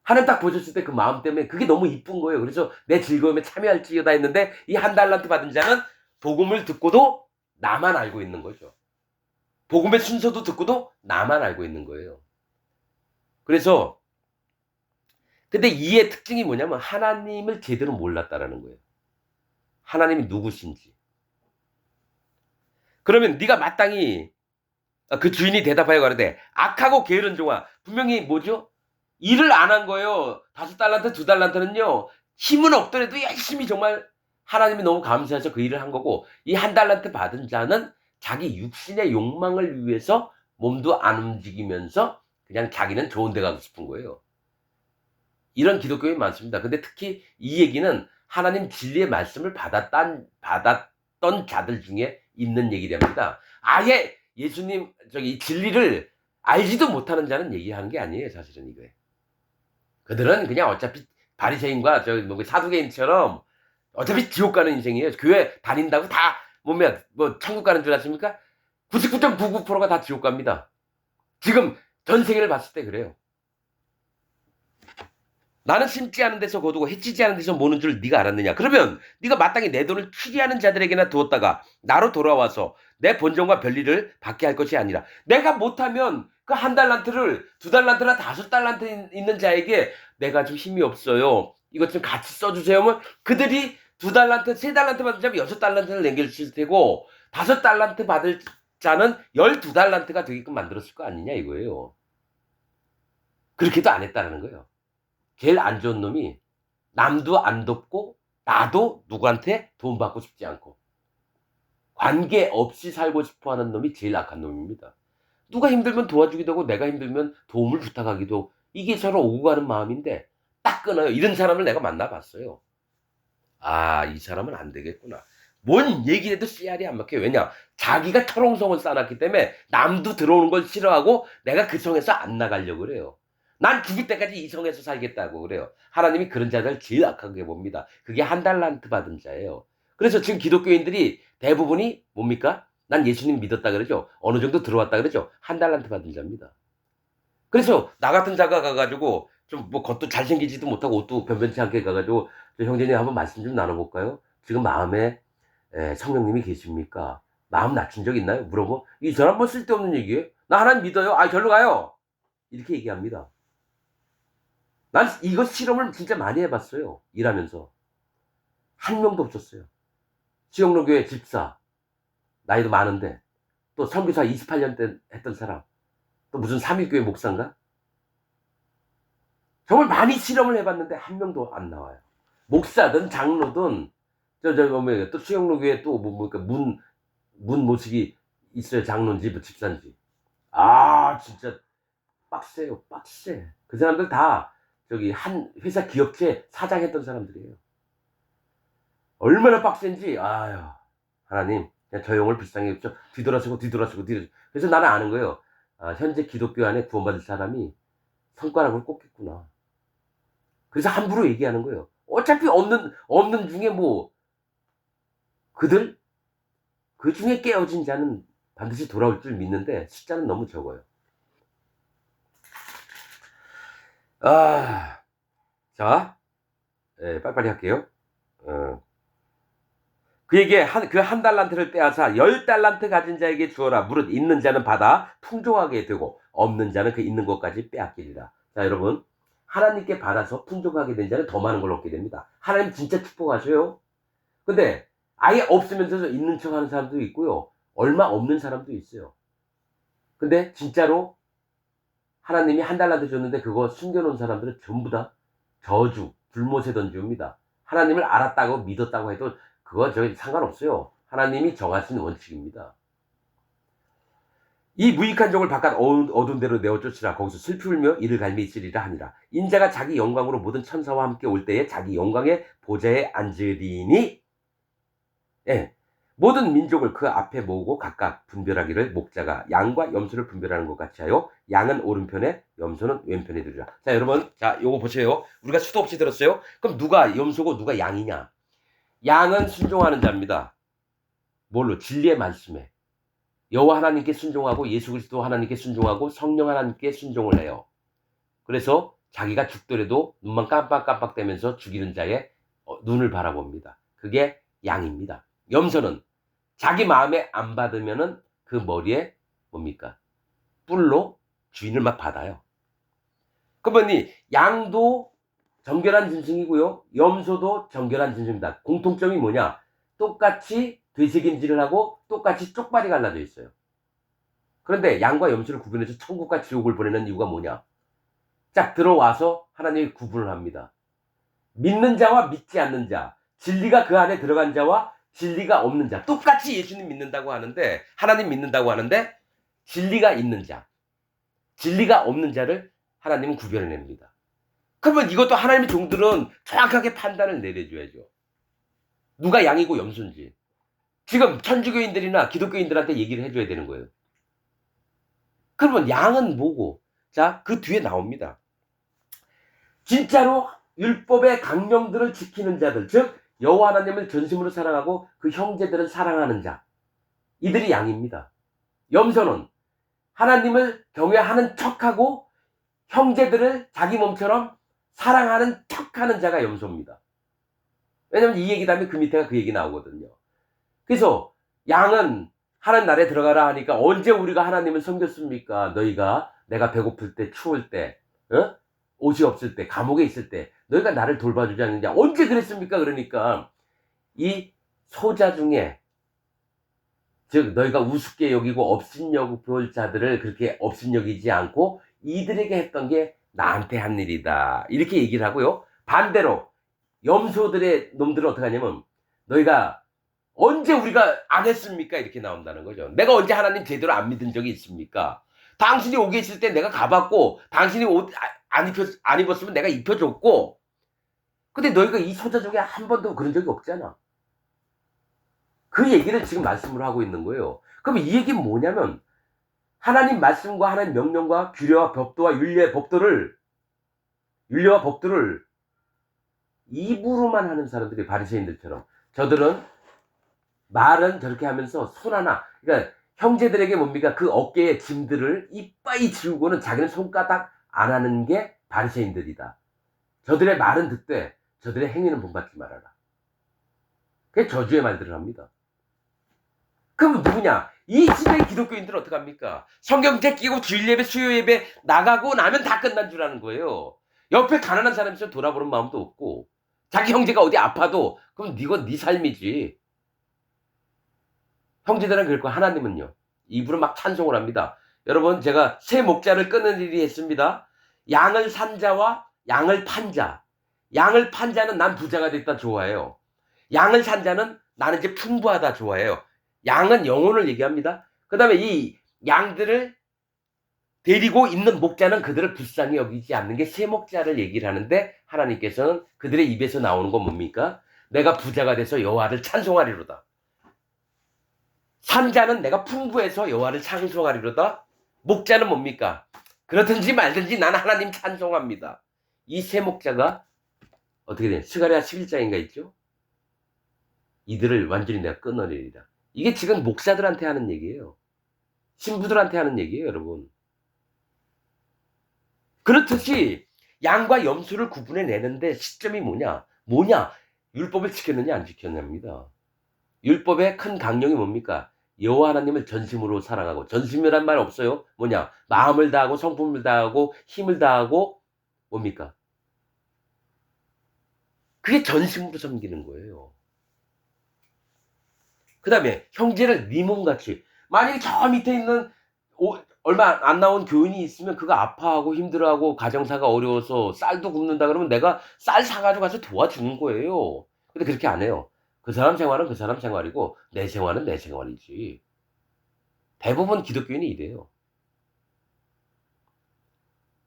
하나님 딱 보셨을 때 그 마음 때문에 그게 너무 이쁜 거예요. 그래서 내 즐거움에 참여할지어다 했는데 이 1달란트 받은 자는 복음을 듣고도 나만 알고 있는 거죠. 복음의 순서도 듣고도 나만 알고 있는 거예요. 그래서 근데 이의 특징이 뭐냐면 하나님을 제대로 몰랐다라는 거예요. 하나님이 누구신지. 그러면 네가 마땅히 그 주인이 대답하여 가로되 악하고 게으른 종아. 분명히 뭐죠? 일을 안 한 거예요. 5달란트 2달란트는요. 힘은 없더라도 열심히 정말 하나님이 너무 감사해서 그 일을 한 거고 이 1달란트 받은 자는 자기 육신의 욕망을 위해서 몸도 안 움직이면서 그냥 자기는 좋은 데 가고 싶은 거예요. 이런 기독교인이 많습니다. 근데 특히 이 얘기는 하나님 진리의 말씀을 받았던 자들 중에 있는 얘기랍니다. 아예 예수님 저기 진리를 알지도 못하는 자는 얘기하는 게 아니에요. 사실은 이거예요. 그들은 그냥 어차피 바리새인과 저 뭐 사두개인처럼 어차피 지옥 가는 인생이에요. 교회 다닌다고 다 뭐면 뭐 천국 가는 줄 아십니까? 99.99%가 다 지옥 갑니다. 지금 전 세계를 봤을 때 그래요. 나는 심지 않은 데서 거두고 해치지 않은 데서 모는 줄 네가 알았느냐. 그러면 네가 마땅히 내 돈을 추리하는 자들에게나 두었다가 나로 돌아와서 내 본전과 별일을 받게 할 것이 아니라 내가 못하면 그 1달란트를 2달란트나 5달란트 있는 자에게 내가 좀 힘이 없어요. 이것 좀 같이 써주세요. 하면 그들이 2달란트, 3달란트 받을 자면 6달란트를 남겨줄 테고 5달란트 받을 자는 12달란트가 되게끔 만들었을 거 아니냐 이거예요. 그렇게도 안 했다는 거예요. 제일 안 좋은 놈이 남도 안 돕고 나도 누구한테 돈 받고 싶지 않고 관계없이 살고 싶어하는 놈이 제일 악한 놈입니다. 누가 힘들면 도와주기도 하고 내가 힘들면 도움을 부탁하기도 이게 서로 오고 가는 마음인데 딱 끊어요. 이런 사람을 내가 만나봤어요. 아, 이 사람은 안 되겠구나. 뭔 얘기를 해도 씨알이 안 막혀요. 왜냐? 자기가 철옹성을 쌓았기 때문에 남도 들어오는 걸 싫어하고 내가 그 성에서 안 나가려고 그래요. 난 죽을 때까지 이 성에서 살겠다고 그래요. 하나님이 그런 자들 제일 악하게 봅니다. 그게 1달란트 받은 자예요. 그래서 지금 기독교인들이 대부분이 뭡니까? 난 예수님 믿었다 그러죠. 어느 정도 들어왔다 그러죠. 1달란트 받은 자입니다. 그래서 나 같은 자가 가가지고 좀 뭐 겉도 잘생기지도 못하고 옷도 변변치 않게 가가지고 형제님 한번 말씀 좀 나눠볼까요? 지금 마음에 성령님이 계십니까? 마음 낮춘 적 있나요? 물어보면 이 사람 뭐 쓸데없는 얘기예요? 나 하나님 믿어요. 아 절로 가요. 이렇게 얘기합니다. 난 이거 실험을 진짜 많이 해봤어요. 일하면서. 한 명도 없었어요. 수영로교회 집사. 나이도 많은데. 또 선교사 28년 때 했던 사람. 또 무슨 삼일교회 목사인가? 정말 많이 실험을 해봤는데 한 명도 안 나와요. 목사든 장로든 또 수영로교회 또 그러니까 문 모식이 있어요. 장로인지 뭐 집사인지. 진짜 빡세요. 빡세. 그 사람들 다 한 회사 기업체 사장 했던 사람들이에요. 얼마나 빡센지. 하나님 그냥 저 영을 불쌍히 여겨. 뒤돌아서고. 그래서 나는 아는 거예요. 현재 기독교 안에 구원받을 사람이 손가락을 꼽겠구나. 그래서 함부로 얘기하는 거예요. 어차피 없는 중에 뭐 그들 그 중에 깨어진 자는 반드시 돌아올 줄 믿는데 숫자는 너무 적어요. 자, 빨리빨리 할게요. 그에게 한 달란트를 빼앗아 10달란트 가진 자에게 주어라. 무릇 있는 자는 받아 풍족하게 되고 없는 자는 그 있는 것까지 빼앗기리라. 자, 여러분, 하나님께 받아서 풍족하게 된 자는 더 많은 걸 얻게 됩니다. 하나님 진짜 축복하셔요. 근데 아예 없으면서 있는 척 하는 사람도 있고요. 얼마 없는 사람도 있어요. 근데 진짜로 하나님이 한 달란트 줬는데 그거 숨겨놓은 사람들은 전부 다 저주, 불못에 던집니다. 하나님을 알았다고 믿었다고 해도 그거 상관없어요. 하나님이 정하신 원칙입니다. 이 무익한 종을 바깥 어두운 데로 내어 쫓으라. 거기서 슬피 울며 이를 갈미 있으리라 하니라. 인자가 자기 영광으로 모든 천사와 함께 올 때에 자기 영광의 보좌에 앉으리니 모든 민족을 그 앞에 모으고 각각 분별하기를 목자가 양과 염소를 분별하는 것 같이 하여 양은 오른편에 염소는 왼편에 두리라. 자, 여러분, 요거 보세요. 우리가 수도 없이 들었어요. 그럼 누가 염소고 누가 양이냐? 양은 순종하는 자입니다. 뭘로? 진리의 말씀에. 여호와 하나님께 순종하고 예수 그리스도 하나님께 순종하고 성령 하나님께 순종을 해요. 그래서 자기가 죽더라도 눈만 깜빡깜빡대면서 죽이는 자의 눈을 바라봅니다. 그게 양입니다. 염소는 자기 마음에 안 받으면은 그 머리에 뭡니까? 뿔로 주인을 막 받아요. 그러면 양도 정결한 짐승이고요. 염소도 정결한 짐승입니다. 공통점이 뭐냐? 똑같이 되새김질을 하고 똑같이 쪽발이 갈라져 있어요. 그런데 양과 염소를 구분해서 천국과 지옥을 보내는 이유가 뭐냐? 자, 들어와서 하나님이 구분을 합니다. 믿는 자와 믿지 않는 자, 진리가 그 안에 들어간 자와 진리가 없는 자, 똑같이 예수님 믿는다고 하는데, 하나님 믿는다고 하는데 진리가 있는 자, 진리가 없는 자를 하나님은 구별해냅니다. 그러면 이것도 하나님의 종들은 정확하게 판단을 내려줘야죠. 누가 양이고 염소인지. 지금 천주교인들이나 기독교인들한테 얘기를 해줘야 되는 거예요. 그러면 양은 뭐고? 자, 그 뒤에 나옵니다. 진짜로 율법의 강령들을 지키는 자들, 즉 여호와 하나님을 전심으로 사랑하고 그 형제들을 사랑하는 자, 이들이 양입니다. 염소는 하나님을 경외하는 척하고 형제들을 자기 몸처럼 사랑하는 척하는 자가 염소입니다. 왜냐면 이 얘기 다음에 그 밑에가 그 얘기 나오거든요. 그래서 양은 하나님 나라에 들어가라 하니까 언제 우리가 하나님을 섬겼습니까? 너희가 내가 배고플 때, 추울 때, 옷이 없을 때, 감옥에 있을 때 너희가 나를 돌봐주지 않느냐? 언제 그랬습니까? 그러니까 이 소자 중에, 즉 너희가 우습게 여기고 업신여길 자들을 그렇게 업신여기지 않고 이들에게 했던 게 나한테 한 일이다, 이렇게 얘기를 하고요. 반대로 염소들의 놈들은 어떻게 하냐면 너희가 언제 우리가 안 했습니까? 이렇게 나온다는 거죠. 내가 언제 하나님 제대로 안 믿은 적이 있습니까? 당신이 오게 있을 때 내가 가봤고 당신이 옷 안 입었으면 내가 입혀줬고, 근데 너희가 이 소자 중에 한 번도 그런 적이 없잖아. 그 얘기를 지금 말씀을 하고 있는 거예요. 그럼 이 얘기는 뭐냐면 하나님 말씀과 하나님 명령과 규례와 법도와 윤리의 윤리와 법도를 입으로만 하는 사람들이 바리새인들처럼, 저들은 말은 저렇게 하면서 손 하나, 그러니까 형제들에게 뭡니까? 그 어깨에 짐들을 이빠이 지우고는 자기는 손가락 안 하는 게 바리새인들이다. 저들의 말은 듣되 저들의 행위는 본받지 말아라. 그게 저주의 말들을 합니다. 그럼 누구냐? 이 시대의 기독교인들은 어떡합니까? 성경책 끼고 주일예배, 수요예배 나가고 나면 다 끝난 줄 아는 거예요. 옆에 가난한 사람 있으면 돌아보는 마음도 없고, 자기 형제가 어디 아파도 그럼 이건 네 삶이지. 형제들은 그럴 거야. 하나님은요, 입으로 막 찬송을 합니다. 여러분, 제가 새 목자를 끊는 일이 했습니다. 양을 산 자와 양을 판 자, 양을 판 자는 난 부자가 됐다 좋아해요. 양을 산 자는 나는 이제 풍부하다 좋아해요. 양은 영혼을 얘기합니다. 그 다음에 이 양들을 데리고 있는 목자는 그들을 불쌍히 여기지 않는 게 세목자를 얘기를 하는데 하나님께서는 그들의 입에서 나오는 건 뭡니까? 내가 부자가 돼서 여호와를 찬송하리로다. 산 자는 내가 풍부해서 여호와를 찬송하리로다. 목자는 뭡니까? 그렇든지 말든지 나는 하나님 찬송합니다. 이 세목자가 어떻게 돼요? 스가랴 11장인가 있죠? 이들을 완전히 내가 끊어내리라. 이게 지금 목사들한테 하는 얘기예요. 신부들한테 하는 얘기예요, 여러분. 그렇듯이 양과 염소를 구분해내는데 시점이 뭐냐? 율법을 지켰느냐 안 지켰냐입니다. 율법의 큰 강령이 뭡니까? 여호와 하나님을 전심으로 사랑하고, 전심이란 말 없어요. 마음을 다하고 성품을 다하고 힘을 다하고 뭡니까? 그게 전심으로 섬기는 거예요. 그 다음에 형제를 네 몸같이. 만약에 저 밑에 있는 얼마 안 나온 교인이 있으면 그거 아파하고 힘들어하고 가정사가 어려워서 쌀도 굽는다 그러면 내가 쌀 사가지고 가서 도와주는 거예요. 근데 그렇게 안 해요. 그 사람 생활은 그 사람 생활이고 내 생활은 내 생활이지. 대부분 기독교인이 이래요.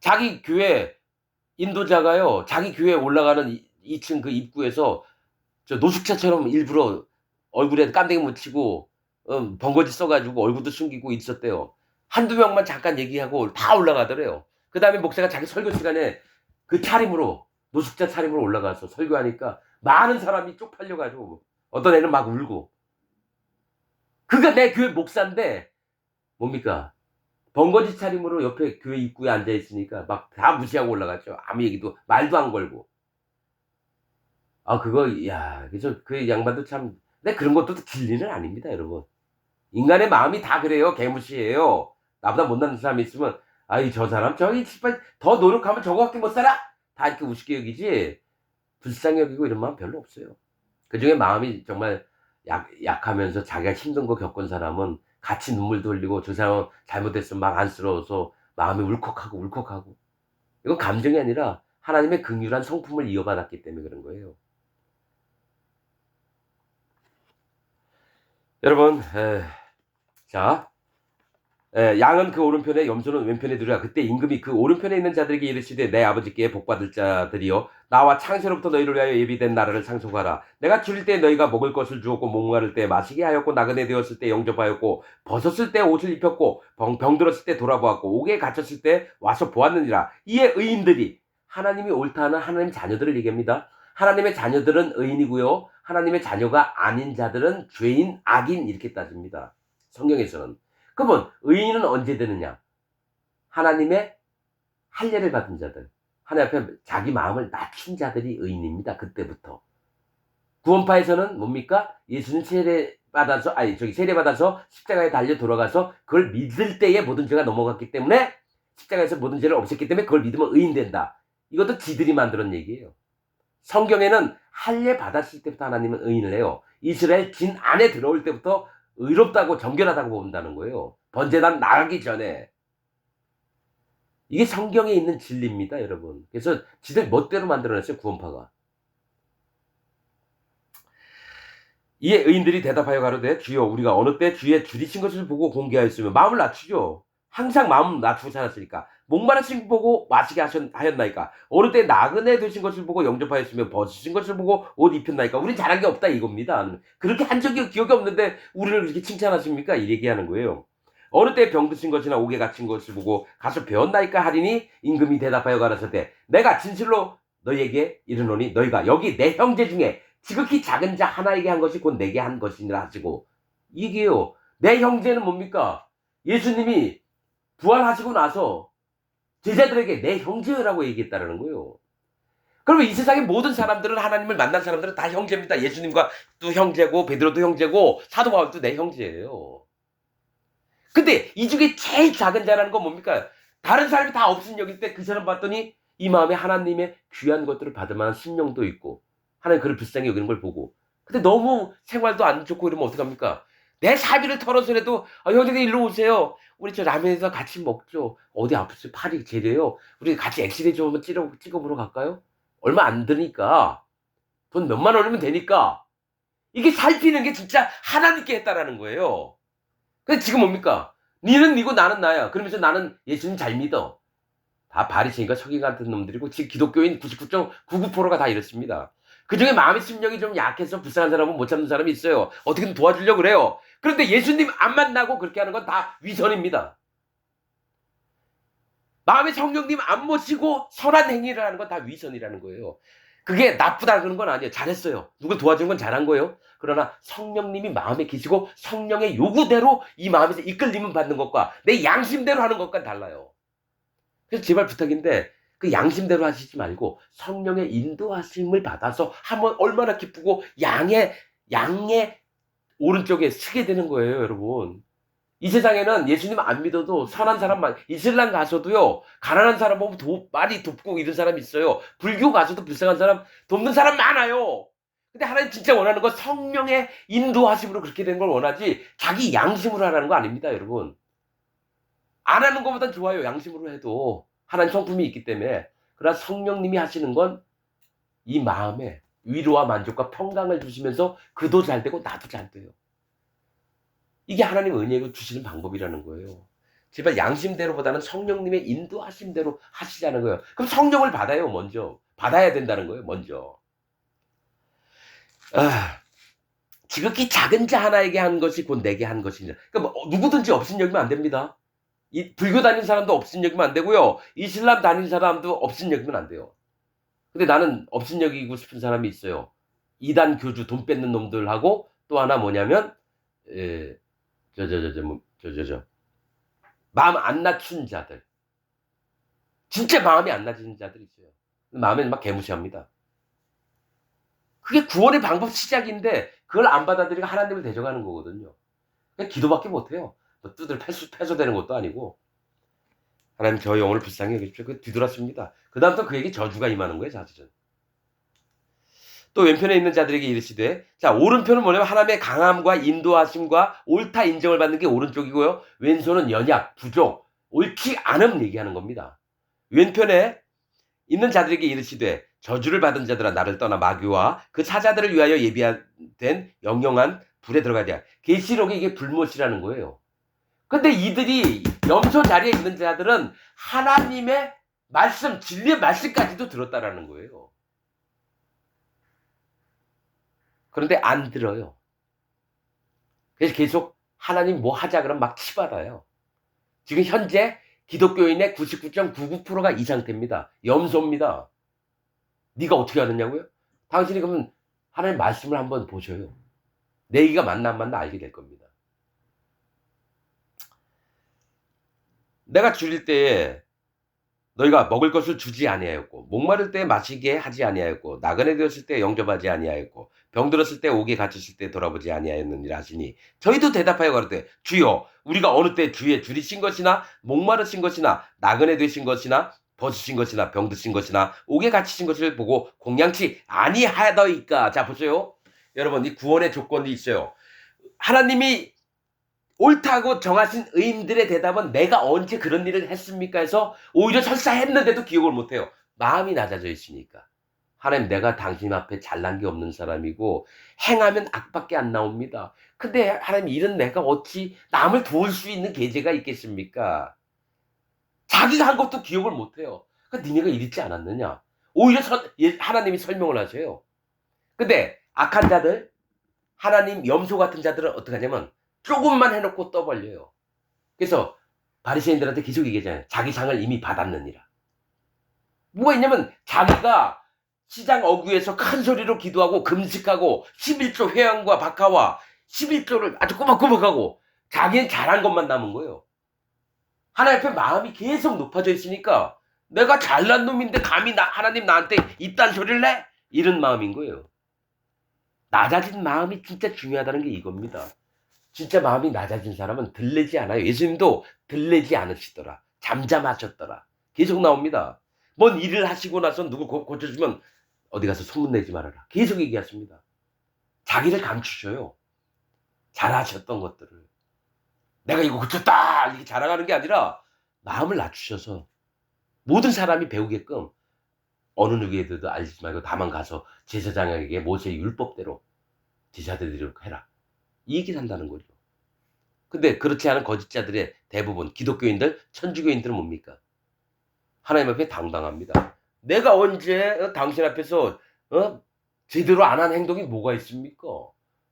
자기 교회 인도자가요, 자기 교회에 올라가는 2층 그 입구에서 저 노숙자처럼 일부러 얼굴에 깜댕이 묻히고 번거지 써가지고 얼굴도 숨기고 있었대요. 한두 명만 잠깐 얘기하고 다 올라가더래요. 그 다음에 목사가 자기 설교 시간에 그 차림으로, 노숙자 차림으로 올라가서 설교하니까 많은 사람이 쪽팔려가지고 어떤 애는 막 울고. 그가 내 교회 목사인데 뭡니까? 번거지 차림으로 옆에 교회 입구에 앉아있으니까 막 다 무시하고 올라갔죠. 아무 얘기도 말도 안 걸고. 그래서 그 양반도 참, 근데 그런 것도 진리는 아닙니다, 여러분. 인간의 마음이 다 그래요. 개무시해요. 나보다 못난 사람이 있으면, 저 사람, 더 노력하면 저거밖에 못 살아? 다 이렇게 우습게 여기지, 불쌍히 여기고 이런 마음 별로 없어요. 그 중에 마음이 정말 약하면서 자기가 힘든 거 겪은 사람은 같이 눈물도 흘리고 저 사람 잘못했으면 막 안쓰러워서 마음이 울컥하고. 이건 감정이 아니라 하나님의 긍휼한 성품을 이어받았기 때문에 그런 거예요. 여러분, 자, 양은 그 오른편에 염소는 왼편에 두라. 그때 임금이 그 오른편에 있는 자들에게 이르시되 내 아버지께 복받을 자들이여 나와 창세로부터 너희를 위하여 예비된 나라를 상속하라. 내가 줄일 때 너희가 먹을 것을 주었고 목마를 때 마시게 하였고 나그네 되었을 때 영접하였고 벗었을 때 옷을 입혔고 병들었을 때 돌아보았고 옥에 갇혔을 때 와서 보았느니라. 이에 의인들이, 하나님이 옳다 하는 하나님 자녀들을 얘기합니다. 하나님의 자녀들은 의인이고요, 하나님의 자녀가 아닌 자들은 죄인, 악인 이렇게 따집니다. 성경에서는. 그러면 의인은 언제 되느냐? 하나님의 할례를 받은 자들, 하나님 앞에 자기 마음을 낮춘 자들이 의인입니다. 그때부터. 구원파에서는 뭡니까? 예수는 세례받아서 십자가에 달려 돌아가서 그걸 믿을 때에 모든 죄가 넘어갔기 때문에, 십자가에서 모든 죄를 없앴기 때문에 그걸 믿으면 의인 된다. 이것도 지들이 만들었던 얘기예요. 성경에는 할례 받았을 때부터 하나님은 의인을 해요. 이스라엘 진 안에 들어올 때부터 의롭다고 정결하다고 본다는 거예요. 번제단 나가기 전에. 이게 성경에 있는 진리입니다, 여러분. 그래서 지들 멋대로 만들어냈어요, 구원파가. 이에 의인들이 대답하여 가로되 주여 우리가 어느 때 주의 줄이신 것을 보고 공개하였으면, 마음을 낮추죠. 항상 마음 낮추고 살았으니까. 목마르신 보고 마시게 하였나이까. 어느 때 나그네 되신 것을 보고 영접하였으며 벗으신 것을 보고 옷 입혔나이까. 우린 잘한 게 없다 이겁니다. 그렇게 한 적이 기억이 없는데 우리를 그렇게 칭찬하십니까? 이 얘기하는 거예요. 어느 때 병드신 것이나 옥에 갇힌 것을 보고 가서 배웠나이까 하리니 임금이 대답하여 가라사대 내가 진실로 너희에게 이르노니 너희가 여기 내 형제 중에 지극히 작은 자 하나에게 한 것이 곧 내게 한 것이니라 하시고. 이게요, 내 형제는 뭡니까? 예수님이 부활하시고 나서 제자들에게 내 형제라고 얘기했다라는 거예요. 그러면 이 세상의 모든 사람들은, 하나님을 만난 사람들은 다 형제입니다. 예수님과 또 형제고, 베드로도 형제고, 사도 바울도 내 형제예요. 근데 이 중에 제일 작은 자라는 건 뭡니까? 다른 사람이 다 없은 여길 때 그 사람 봤더니 이 마음에 하나님의 귀한 것들을 받을 만한 심령도 있고 하나님 그를 불쌍히 여기는 걸 보고, 근데 너무 생활도 안 좋고 이러면 어떡합니까? 내 사비를 털어서라도 형제들 일로 오세요. 우리 저 라면에서 같이 먹죠. 어디 아프세요? 팔이 제려요. 우리 같이 엑스레이 좀 한번 찍어보러 갈까요? 얼마 안 드니까 돈 몇만 원이면 되니까 이게 살피는 게 진짜 하나님께 했다라는 거예요. 근데 지금 뭡니까? 니는 니고 나는 나야. 그러면서 나는 예수님 잘 믿어. 다 바리새인과 서기 같은 놈들이고 지금 기독교인 99.99%가 다 이렇습니다. 그중에 마음의 심령이 좀 약해서 불쌍한 사람은 못 참는 사람이 있어요. 어떻게든 도와주려고 그래요. 그런데 예수님 안 만나고 그렇게 하는 건 다 위선입니다. 마음의 성령님 안 모시고 선한 행위를 하는 건 다 위선이라는 거예요. 그게 나쁘다는 건 아니에요. 잘했어요. 누굴 도와준 건 잘한 거예요. 그러나 성령님이 마음에 계시고 성령의 요구대로 이 마음에서 이끌림을 받는 것과 내 양심대로 하는 것과는 달라요. 그래서 제발 부탁인데 그 양심대로 하시지 말고 성령의 인도하심을 받아서 하면 얼마나 기쁘고 양의 오른쪽에 서게 되는 거예요, 여러분. 이 세상에는 예수님 안 믿어도 선한 사람만, 이슬람 가서도요, 가난한 사람 보면 많이 돕고 이런 사람이 있어요. 불교 가서도 불쌍한 사람, 돕는 사람 많아요. 근데 하나님 진짜 원하는 건 성령의 인도하심으로 그렇게 되는 걸 원하지, 자기 양심으로 하라는 거 아닙니다, 여러분. 안 하는 것보단 좋아요, 양심으로 해도. 하나님 성품이 있기 때문에. 그러나 성령님이 하시는 건 이 마음에 위로와 만족과 평강을 주시면서 그도 잘 되고 나도 잘 돼요. 이게 하나님 은혜로 주시는 방법이라는 거예요. 제발 양심대로보다는 성령님의 인도하심대로 하시자는 거예요. 그럼 성령을 받아요, 먼저. 받아야 된다는 거예요, 먼저. 지극히 작은 자 하나에게 한 것이 곧 내게 한 것이냐. 그러니까 누구든지 업신여기면 안 됩니다. 이 불교 다니는 사람도 업신여기면 안 되고요. 이슬람 다니는 사람도 업신여기면 안 돼요. 근데 나는 업신여기고 싶은 사람이 있어요. 이단 교주 돈 뺏는 놈들하고 또 하나 뭐냐면 마음 안 낮춘 자들. 진짜 마음이 안 낮은 자들이 있어요. 마음에 막 개무시합니다. 그게 구원의 방법 시작인데 그걸 안 받아들이고 하나님을 대적하는 거거든요. 그냥 기도밖에 못해요. 뭐 두들 패소되는 것도 아니고. 하나님 저희 영혼을 불쌍히 여기십시오. 그 뒤돌았습니다. 그 다음부터 그에게 저주가 임하는 거예요, 자주전. 또 왼편에 있는 자들에게 이르시되, 자, 오른편은 뭐냐면 하나님의 강함과 인도하심과 옳다 인정을 받는 게 오른쪽이고요. 왼손은 연약, 부족, 옳지 않음 얘기하는 겁니다. 왼편에 있는 자들에게 이르시되, 저주를 받은 자들아 나를 떠나 마귀와 그 사자들을 위하여 예비된 영영한 불에 들어가자. 계시록에 이게 불못이라는 거예요. 근데 이들이 염소 자리에 있는 자들은 하나님의 말씀, 진리의 말씀까지도 들었다라는 거예요. 그런데 안 들어요. 그래서 계속 하나님 뭐 하자 그러면 막 치받아요. 지금 현재 기독교인의 99.99%가 이 상태입니다. 염소입니다. 네가 어떻게 하느냐고요? 당신이 그러면 하나님 말씀을 한번 보셔요. 내 얘기가 맞나 안 맞나 알게 될 겁니다. 내가 줄일 때에 너희가 먹을 것을 주지 아니하였고 목마를 때 마시게 하지 아니하였고 나그네 되었을 때 영접하지 아니하였고 병들었을 때 옥에 갇혔을 때 돌아보지 아니하였느니라 하시니 저희도 대답하여 가로되 주여 우리가 어느 때 주에 줄이신 것이나 목마르신 것이나 나그네 되신 것이나 벗으신 것이나 병드신 것이나 옥에 갇히신 것을 보고 공양치 아니하더이까. 자 보세요. 여러분 이 구원의 조건이 있어요. 하나님이 옳다고 정하신 의인들의 대답은 내가 언제 그런 일을 했습니까 해서 오히려 설사했는데도 기억을 못해요. 마음이 낮아져 있으니까. 하나님 내가 당신 앞에 잘난 게 없는 사람이고 행하면 악밖에 안 나옵니다. 근데 하나님 이런 내가 어찌 남을 도울 수 있는 계제가 있겠습니까? 자기가 한 것도 기억을 못해요. 그러니까 니네가 이랬지 않았느냐. 오히려 하나님이 설명을 하세요. 근데 악한 자들, 하나님 염소 같은 자들은 어떻게 하냐면 조금만 해놓고 떠벌려요. 그래서 바리새인들한테 계속 얘기하잖아요. 자기 상을 이미 받았느니라. 뭐가 있냐면 자기가 시장 어귀에서 큰 소리로 기도하고 금식하고 11조 회양과 박하와 11조를 아주 꼬박꼬박하고 자기는 잘한 것만 남은 거예요. 하나님 앞에 마음이 계속 높아져 있으니까 내가 잘난 놈인데 감히 하나님 나한테 이딴 소리를 내? 이런 마음인 거예요. 낮아진 마음이 진짜 중요하다는 게 이겁니다. 진짜 마음이 낮아진 사람은 들리지 않아요. 예수님도 들리지 않으시더라. 잠잠하셨더라. 계속 나옵니다. 뭔 일을 하시고 나서 누구 고쳐주면 어디 가서 소문내지 말아라. 계속 얘기하십니다. 자기를 감추셔요. 잘하셨던 것들을. 내가 이거 고쳤다! 이렇게 자랑하는 게 아니라 마음을 낮추셔서 모든 사람이 배우게끔 어느 누구에게도 알리지 말고 다만 가서 제사장에게 모세의 율법대로 제사드리도록 해라. 이 얘기를 한다는 거죠. 근데 그렇지 않은 거짓자들의 대부분 기독교인들, 천주교인들은 뭡니까? 하나님 앞에 당당합니다. 내가 언제 당신 앞에서 제대로 안 한 행동이 뭐가 있습니까?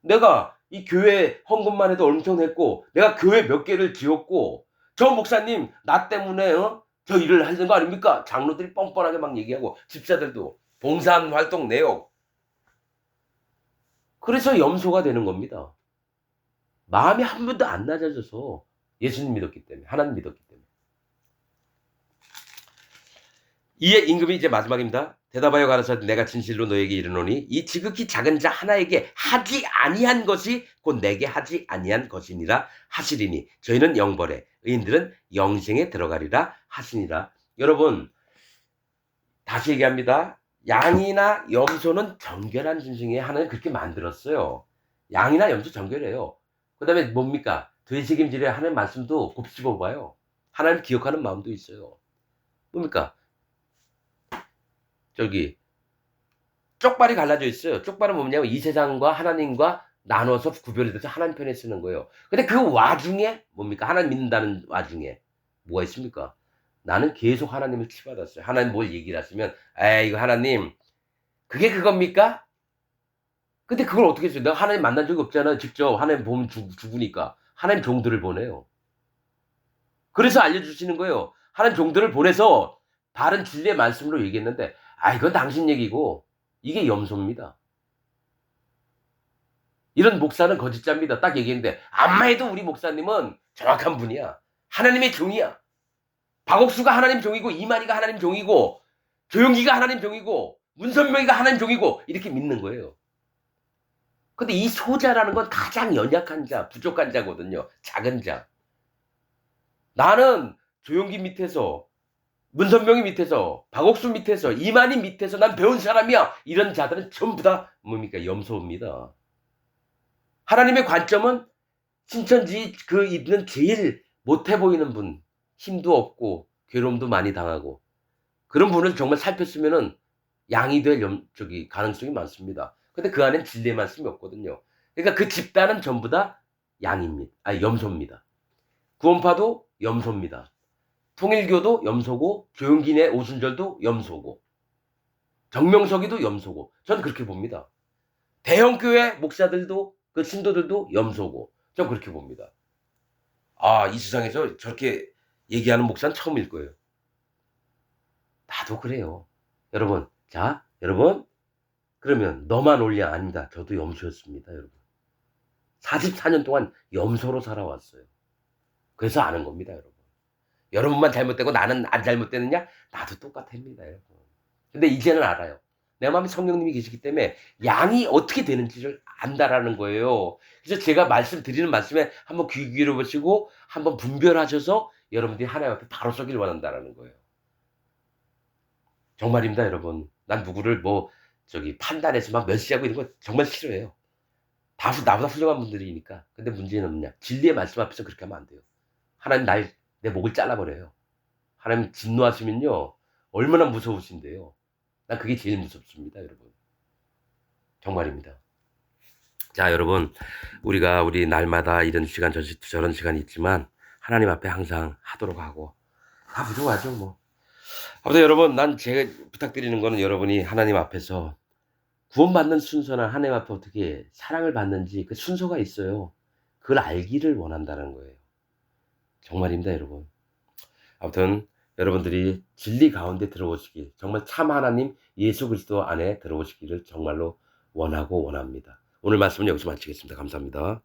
내가 이 교회 헌금만 해도 엄청 했고, 내가 교회 몇 개를 지었고, 저 목사님 나 때문에 저 일을 하는 거 아닙니까? 장로들이 뻔뻔하게 막 얘기하고, 집사들도 봉사한 활동 내역. 그래서 염소가 되는 겁니다. 마음이 한 번도 안 낮아져서 예수님 믿었기 때문에, 하나님 믿었기 때문에. 이에 임금이 이제 마지막입니다. 대답하여 가라사대 내가 진실로 너에게 이르노니 이 지극히 작은 자 하나에게 하지 아니한 것이 곧 내게 하지 아니한 것이니라 하시리니 저희는 영벌에 의인들은 영생에 들어가리라 하시니라. 여러분 다시 얘기합니다. 양이나 염소는 정결한 짐승에 하나님 그렇게 만들었어요. 양이나 염소 정결해요. 그 다음에 뭡니까? 되새김질에 하나님 말씀도 곱씹어 봐요. 하나님 기억하는 마음도 있어요. 뭡니까? 저기 쪽발이 갈라져 있어요. 쪽발은 뭐냐면 이 세상과 하나님과 나눠서 구별이 돼서 하나님 편에 쓰는 거예요. 근데 그 와중에 뭡니까? 하나님 믿는다는 와중에 뭐가 있습니까? 나는 계속 하나님을 치받았어요. 하나님 뭘 얘기를 하시면 에이 이거 하나님 그게 그겁니까? 근데 그걸 어떻게 했어요? 내가 하나님 만난 적이 없잖아요. 직접 하나님 보면 죽으니까 하나님 종들을 보내요. 그래서 알려주시는 거예요. 하나님 종들을 보내서 바른 진리의 말씀으로 얘기했는데 아 이건 당신 얘기고 이게 염소입니다. 이런 목사는 거짓자입니다. 딱 얘기했는데 암만 해도 우리 목사님은 정확한 분이야. 하나님의 종이야. 박옥수가 하나님 종이고 이만희가 하나님 종이고 조용기가 하나님 종이고 문선명이가 하나님 종이고 이렇게 믿는 거예요. 근데 이 소자라는 건 가장 연약한 자, 부족한 자거든요. 작은 자. 나는 조용기 밑에서 문선명이 밑에서 박옥수 밑에서 이만희 밑에서 난 배운 사람이야. 이런 자들은 전부 다 뭡니까? 염소입니다. 하나님의 관점은 신천지 그 있는 제일 못해 보이는 분, 힘도 없고 괴로움도 많이 당하고 그런 분을 정말 살폈으면은 양이 될 가능성이 많습니다. 근데 그 안엔 진리의 말씀이 없거든요. 그러니까 그 집단은 전부 다 양입니다. 아니 염소입니다. 구원파도 염소입니다. 통일교도 염소고 조용기네 오순절도 염소고 정명석이도 염소고 저는 그렇게 봅니다. 대형교회 목사들도 그 신도들도 염소고 전 그렇게 봅니다. 아, 이 세상에서 저렇게 얘기하는 목사는 처음일 거예요. 나도 그래요. 여러분, 자, 여러분, 그러면 너만 올려 아니다. 저도 염소였습니다, 여러분. 44년 동안 염소로 살아왔어요. 그래서 아는 겁니다, 여러분. 여러분만 잘못되고 나는 안 잘못되느냐? 나도 똑같습니다, 여러분. 근데 이제는 알아요. 내 마음에 성령님이 계시기 때문에 양이 어떻게 되는지를 안다라는 거예요. 그래서 제가 말씀드리는 말씀에 한번 귀 기울여보시고 한번 분별하셔서 여러분들이 하나님 앞에 바로 서길 원한다라는 거예요. 정말입니다, 여러분. 난 누구를 판단해서 막 멸시하고 이런 거 정말 싫어해요. 다 나보다 훌륭한 분들이니까. 근데 문제는 뭐냐? 진리의 말씀 앞에서 그렇게 하면 안 돼요. 하나님 내 목을 잘라버려요. 하나님 진노하시면요. 얼마나 무서우신데요. 난 그게 제일 무섭습니다, 여러분. 정말입니다. 자, 여러분. 우리 날마다 이런 시간, 저런 시간이 있지만, 하나님 앞에 항상 하도록 하고, 다 부족하죠, 뭐. 아무튼 여러분, 제가 부탁드리는 거는 여러분이 하나님 앞에서 구원받는 순서나 하나님 앞에 어떻게 사랑을 받는지 그 순서가 있어요. 그걸 알기를 원한다는 거예요. 정말입니다, 여러분. 아무튼 여러분들이 진리 가운데 들어오시길, 정말 참 하나님 예수 그리스도 안에 들어오시기를 정말로 원하고 원합니다. 오늘 말씀은 여기서 마치겠습니다. 감사합니다.